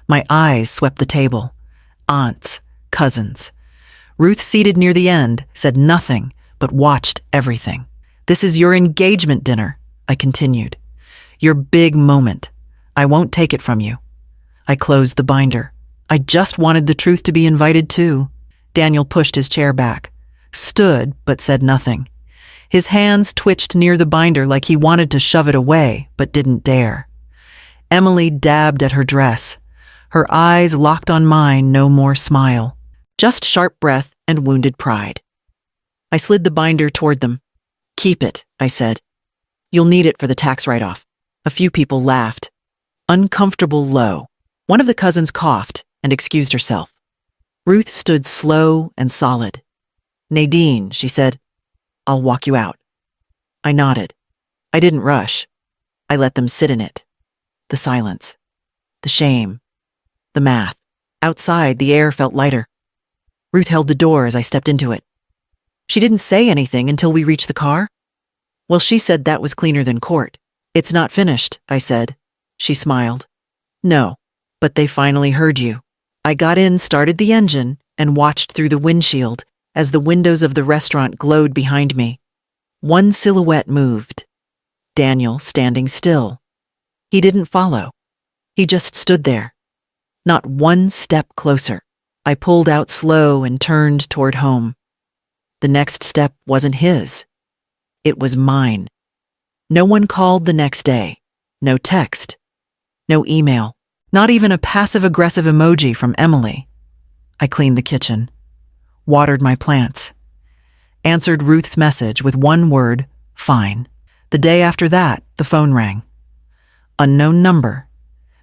My eyes swept the table. Aunts, cousins. Ruth, seated near the end, said nothing, but watched everything. This is your engagement dinner, I continued. Your big moment. I won't take it from you. I closed the binder. I just wanted the truth to be invited too. Daniel pushed his chair back, stood, but said nothing. His hands twitched near the binder like he wanted to shove it away, but didn't dare. Emily dabbed at her dress. Her eyes locked on mine, no more smile. Just sharp breath and wounded pride. I slid the binder toward them. Keep it, I said. You'll need it for the tax write-off. A few people laughed. Uncomfortable low. One of the cousins coughed and excused herself. Ruth stood slow and solid. Nadine, she said, I'll walk you out. I nodded. I didn't rush. I let them sit in it. The silence. The shame. The math. Outside, the air felt lighter. Ruth held the door as I stepped into it. She didn't say anything until we reached the car. Well, she said that was cleaner than court. It's not finished, I said. She smiled. No, but they finally heard you. I got in, started the engine. and watched through the windshield as the windows of the restaurant glowed behind me. One silhouette moved. Daniel standing still. He didn't follow. He just stood there. Not one step closer. I pulled out slow and turned toward home. The next step wasn't his. It was mine. No one called the next day. No text. No email. Not even a passive-aggressive emoji from Emily. I cleaned the kitchen. Watered my plants. Answered Ruth's message with one word, fine. The day after that, the phone rang. Unknown number.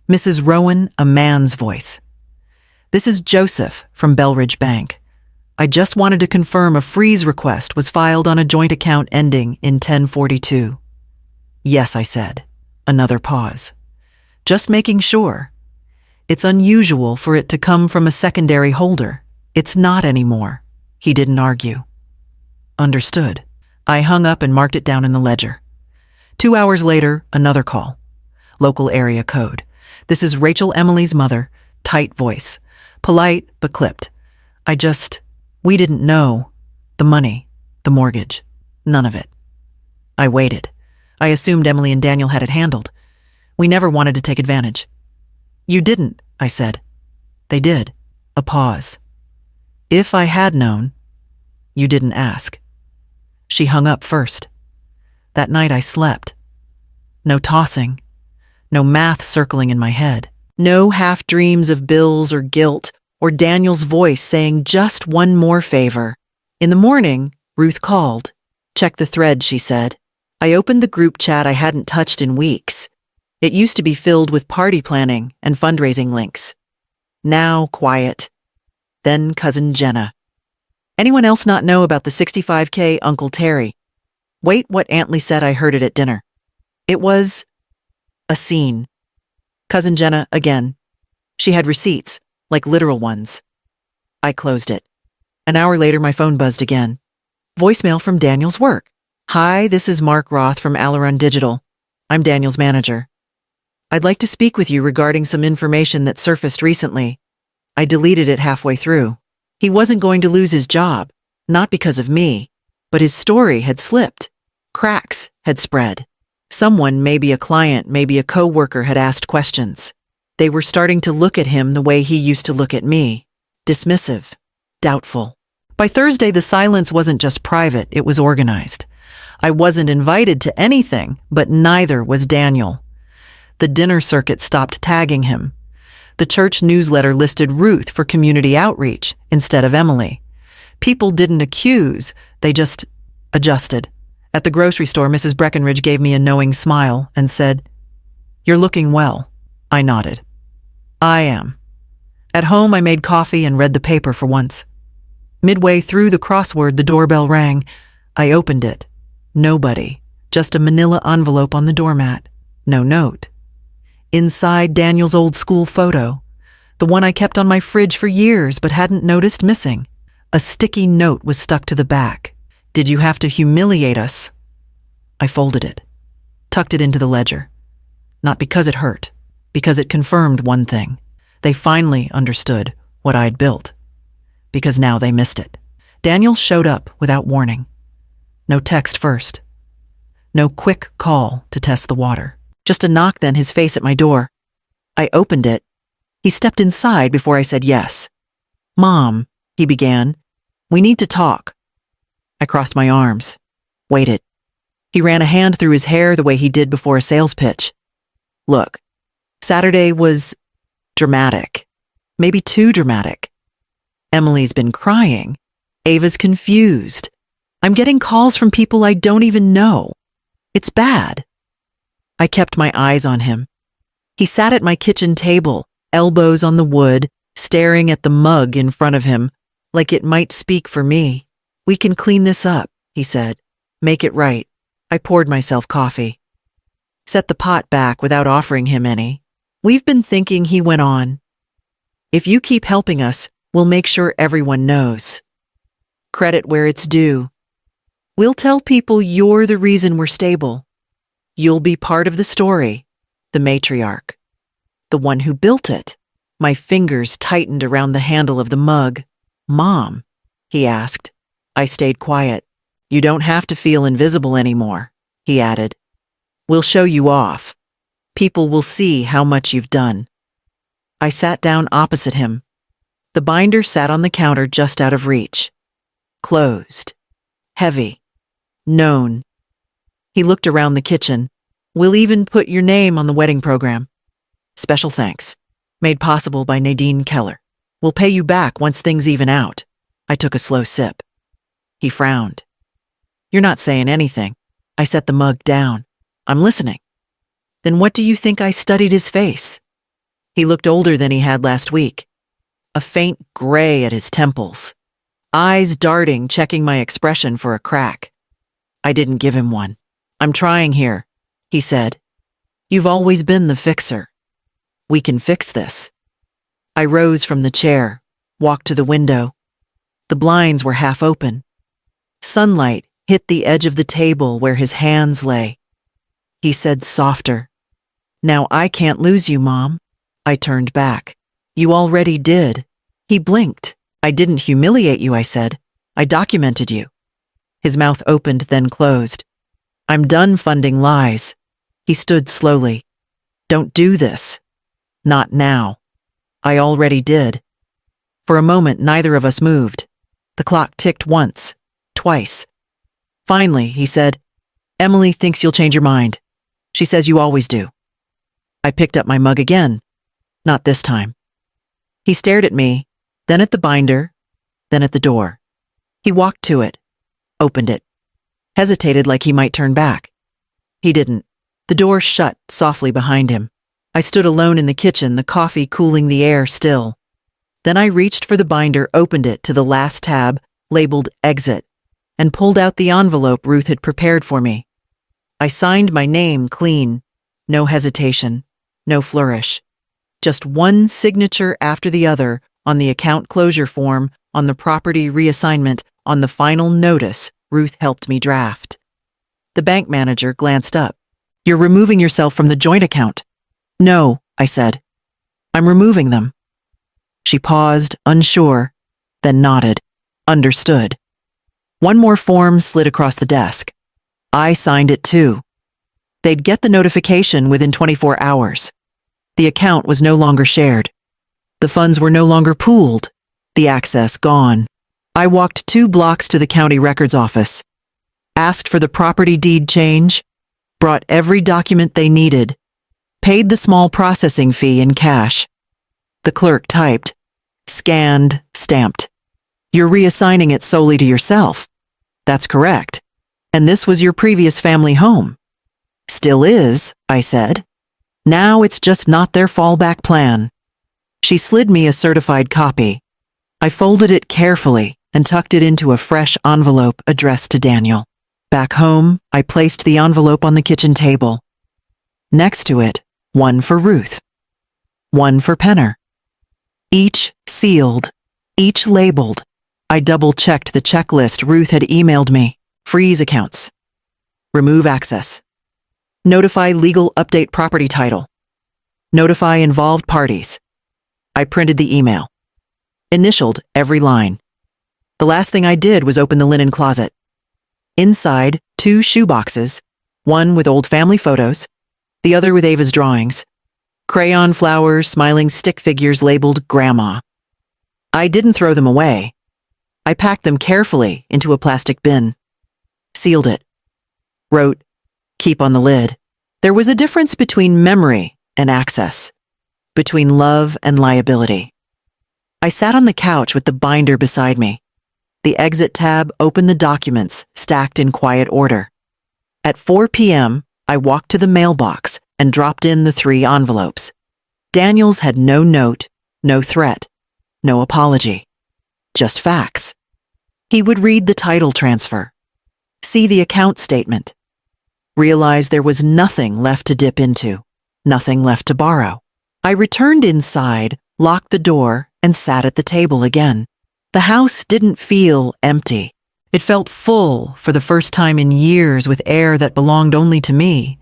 Mrs. Rowan, a man's voice. This is Joseph from Belridge Bank. I just wanted to confirm a freeze request was filed on a joint account ending in 1042. Yes, I said. Another pause. Just making sure. It's unusual for it to come from a secondary holder. It's not anymore. He didn't argue. Understood. I hung up and marked it down in the ledger. 2 hours later, another call. Local area code. This is Rachel Emily's mother. Tight voice. Polite, but clipped. We didn't know. The money. The mortgage. None of it. I waited. I assumed Emily and Daniel had it handled. We never wanted to take advantage. You didn't, I said. They did. A pause. If I had known. You didn't ask. She hung up first. That night I slept. No tossing. No math circling in my head. No half dreams of bills or guilt or Daniel's voice saying just one more favor. In the morning, Ruth called. Check the thread, she said. I opened the group chat I hadn't touched in weeks. It used to be filled with party planning and fundraising links. Now quiet. Then Cousin Jenna. Anyone else not know about the $65K Uncle Terry? Wait, what Aunt Lee said, I heard it at dinner. It was a scene. Cousin Jenna again. She had receipts, like literal ones. I closed it. An hour later, my phone buzzed again. Voicemail from Daniel's work. Hi, this is Mark Roth from Aileron Digital. I'm Daniel's manager. I'd like to speak with you regarding some information that surfaced recently. I deleted it halfway through. He wasn't going to lose his job, not because of me, but his story had slipped. Cracks had spread. Someone, maybe a client, maybe a coworker, had asked questions. They were starting to look at him the way he used to look at me. Dismissive. Doubtful. By Thursday, the silence wasn't just private, it was organized. I wasn't invited to anything, but neither was Daniel. The dinner circuit stopped tagging him. The church newsletter listed Ruth for community outreach instead of Emily. People didn't accuse, they just adjusted. At the grocery store, Mrs. Breckenridge gave me a knowing smile and said, "You're looking well." I nodded. I am. At home, I made coffee and read the paper for once. Midway through the crossword, the doorbell rang. I opened it. Nobody. Just a manila envelope on the doormat. No note. Inside, Daniel's old school photo. The one I kept on my fridge for years but hadn't noticed missing. A sticky note was stuck to the back. Did you have to humiliate us? I folded it. Tucked it into the ledger. Not because it hurt. Because it confirmed one thing. They finally understood what I'd built. Because now they missed it. Daniel showed up without warning. No text first. No quick call to test the water. Just a knock, then his face at my door. I opened it. He stepped inside before I said yes. "Mom," he began, "we need to talk." I crossed my arms. Waited. He ran a hand through his hair the way he did before a sales pitch. "Look, Saturday was dramatic. Maybe too dramatic. Emily's been crying. Ava's confused. I'm getting calls from people I don't even know. It's bad." I kept my eyes on him. He sat at my kitchen table, elbows on the wood, staring at the mug in front of him, like it might speak for me. "We can clean this up," he said. "Make it right." I poured myself coffee. Set the pot back without offering him any. "We've been thinking," he went on. "If you keep helping us, we'll make sure everyone knows. Credit where it's due. We'll tell people you're the reason we're stable. You'll be part of the story, the matriarch, the one who built it." My fingers tightened around the handle of the mug. "Mom," he asked. I stayed quiet. "You don't have to feel invisible anymore," he added. "We'll show you off. People will see how much you've done." I sat down opposite him. The binder sat on the counter just out of reach. Closed. Heavy. Known. He looked around the kitchen. "We'll even put your name on the wedding program. Special thanks. Made possible by Nadine Keller. We'll pay you back once things even out." I took a slow sip. He frowned. "You're not saying anything." I set the mug down. "I'm listening." "Then what do you think I studied his face?" He looked older than he had last week. A faint gray at his temples. Eyes darting, checking my expression for a crack. I didn't give him one. "I'm trying here," he said. "You've always been the fixer. We can fix this." I rose from the chair, walked to the window. The blinds were half open. Sunlight hit the edge of the table where his hands lay. He said softer, "Now I can't lose you, Mom." I turned back. "You already did." He blinked. "I didn't humiliate you," I said. "I documented you." His mouth opened, then closed. "I'm done funding lies." He stood slowly. "Don't do this." "Not now." I already did. For a moment, neither of us moved. The clock ticked once, twice. Finally, he said, "Emily thinks you'll change your mind. She says you always do." I picked up my mug again. Not this time. He stared at me, then at the binder, then at the door. He walked to it, opened it, hesitated like he might turn back. He didn't. The door shut softly behind him. I stood alone in the kitchen, the coffee cooling the air still. Then I reached for the binder, opened it to the last tab, labeled Exit, and pulled out the envelope Ruth had prepared for me. I signed my name clean. No hesitation, no flourish. Just one signature after the other on the account closure form, on the property reassignment, on the final notice Ruth helped me draft. The bank manager glanced up. "You're removing yourself from the joint account." "No," I said. "I'm removing them." She paused, unsure, then nodded. Understood. One more form slid across the desk. I signed it too. They'd get the notification within 24 hours. The account was no longer shared. The funds were no longer pooled. The access gone. I walked 2 blocks to the county records office, asked for the property deed change, brought every document they needed, paid the small processing fee in cash. The clerk typed, scanned, stamped. "You're reassigning it solely to yourself." "That's correct. And this was your previous family home." "Still is," I said. "Now it's just not their fallback plan." She slid me a certified copy. I folded it carefully and tucked it into a fresh envelope addressed to Daniel. Back home, I placed the envelope on the kitchen table. Next to it, one for Ruth. One for Penner. Each sealed, each labeled. I double-checked the checklist Ruth had emailed me. Freeze accounts. Remove access. Notify legal update property title. Notify involved parties. I printed the email. Initialed every line. The last thing I did was open the linen closet. Inside, 2 shoeboxes, one with old family photos, the other with Ava's drawings. Crayon flowers, smiling stick figures labeled Grandma. I didn't throw them away. I packed them carefully into a plastic bin. Sealed it. Wrote, "Keep on the lid." There was a difference between memory and access, between love and liability. I sat on the couch with the binder beside me. The exit tab opened the documents stacked in quiet order. At 4 p.m., I walked to the mailbox and dropped in the 3 envelopes. Daniel's had no note, no threat, no apology. Just facts. He would read the title transfer, see the account statement, realize there was nothing left to dip into, nothing left to borrow. I returned inside, locked the door, and sat at the table again. The house didn't feel empty. It felt full for the first time in years, with air that belonged only to me.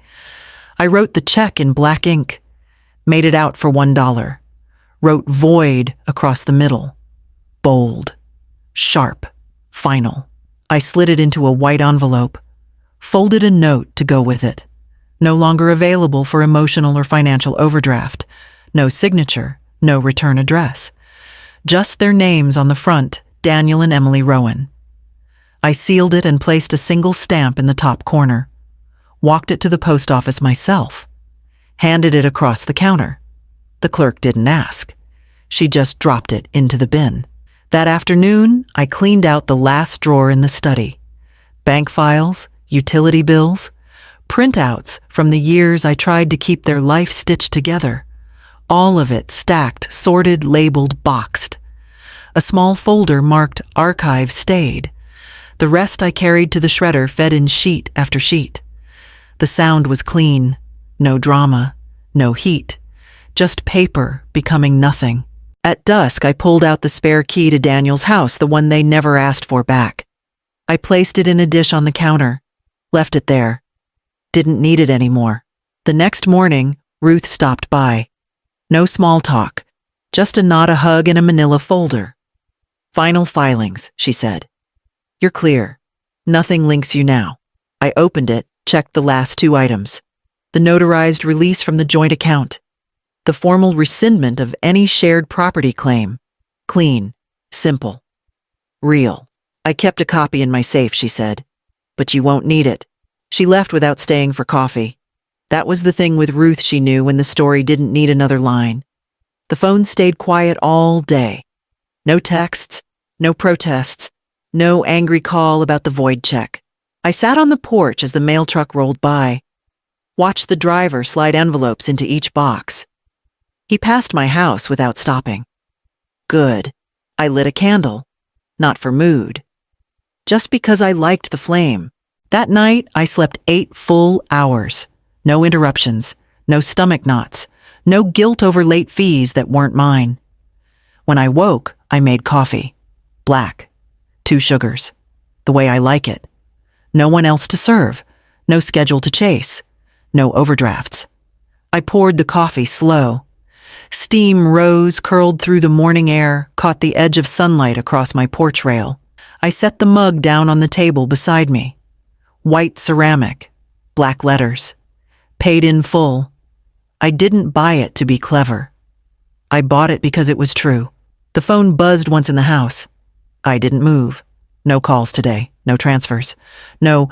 I wrote the check in black ink, made it out for $1, wrote void across the middle, bold. Sharp. Final. I slid it into a white envelope, folded a note to go with it. No longer available for emotional or financial overdraft. No signature, no return address. Just their names on the front, Daniel and Emily Rowan. I sealed it and placed a single stamp in the top corner. Walked it to the post office myself. Handed it across the counter. The clerk didn't ask. She just dropped it into the bin. That afternoon, I cleaned out the last drawer in the study. Bank files, utility bills, printouts from the years I tried to keep their life stitched together. All of it stacked, sorted, labeled, boxed. A small folder marked Archive stayed. The rest I carried to the shredder, fed in sheet after sheet. The sound was clean. No drama. No heat. Just paper becoming nothing. At dusk, I pulled out the spare key to Daniel's house, the one they never asked for back. I placed it in a dish on the counter. Left it there. Didn't need it anymore. The next morning, Ruth stopped by. No small talk. Just a nod, a hug, and a manila folder. Final filings, she said. You're clear. Nothing links you now. I opened it, checked the last 2 items. The notarized release from the joint account. The formal rescindment of any shared property claim. Clean. Simple. Real. I kept a copy in my safe, she said. But you won't need it. She left without staying for coffee. That was the thing with Ruth, she knew, when the story didn't need another line. The phone stayed quiet all day. No texts, no protests, no angry call about the void check. I sat on the porch as the mail truck rolled by, watched the driver slide envelopes into each box. He passed my house without stopping. Good. I lit a candle. Not for mood. Just because I liked the flame. That night, I slept 8 full hours. No interruptions, no stomach knots, no guilt over late fees that weren't mine. When I woke, I made coffee. Black. 2 sugars. The way I like it. No one else to serve. No schedule to chase. No overdrafts. I poured the coffee slow. Steam rose, curled through the morning air, caught the edge of sunlight across my porch rail. I set the mug down on the table beside me. White ceramic. Black letters. Paid in full. I didn't buy it to be clever. I bought it because it was true. The phone buzzed once in the house. I didn't move. No calls today. No transfers. No,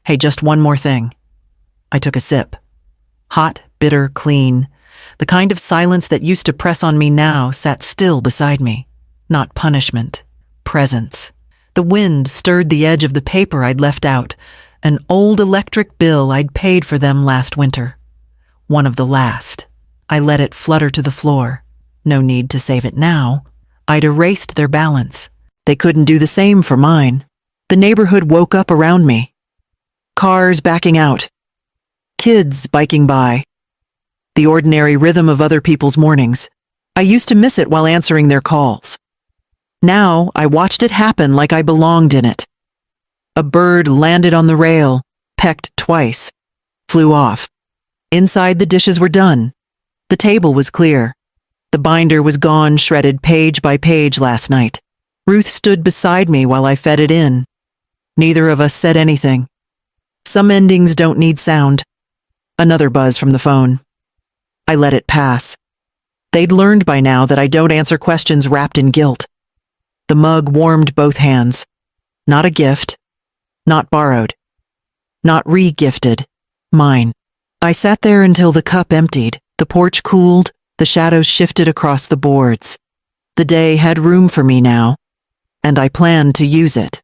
hey, just one more thing. I took a sip. Hot, bitter, clean. The kind of silence that used to press on me now sat still beside me. Not punishment. Presence. The wind stirred the edge of the paper I'd left out. An old electric bill I'd paid for them last winter. One of the last. I let it flutter to the floor. No need to save it now. I'd erased their balance. They couldn't do the same for mine. The neighborhood woke up around me. Cars backing out. Kids biking by. The ordinary rhythm of other people's mornings. I used to miss it while answering their calls. Now I watched it happen like I belonged in it. A bird landed on the rail, pecked twice, flew off. Inside, the dishes were done. The table was clear. The binder was gone, shredded page by page last night. Ruth stood beside me while I fed it in. Neither of us said anything. Some endings don't need sound. Another buzz from the phone. I let it pass. They'd learned by now that I don't answer questions wrapped in guilt. The mug warmed both hands. Not a gift. Not borrowed. Not re-gifted. Mine. I sat there until the cup emptied, the porch cooled, the shadows shifted across the boards. The day had room for me now, and I planned to use it.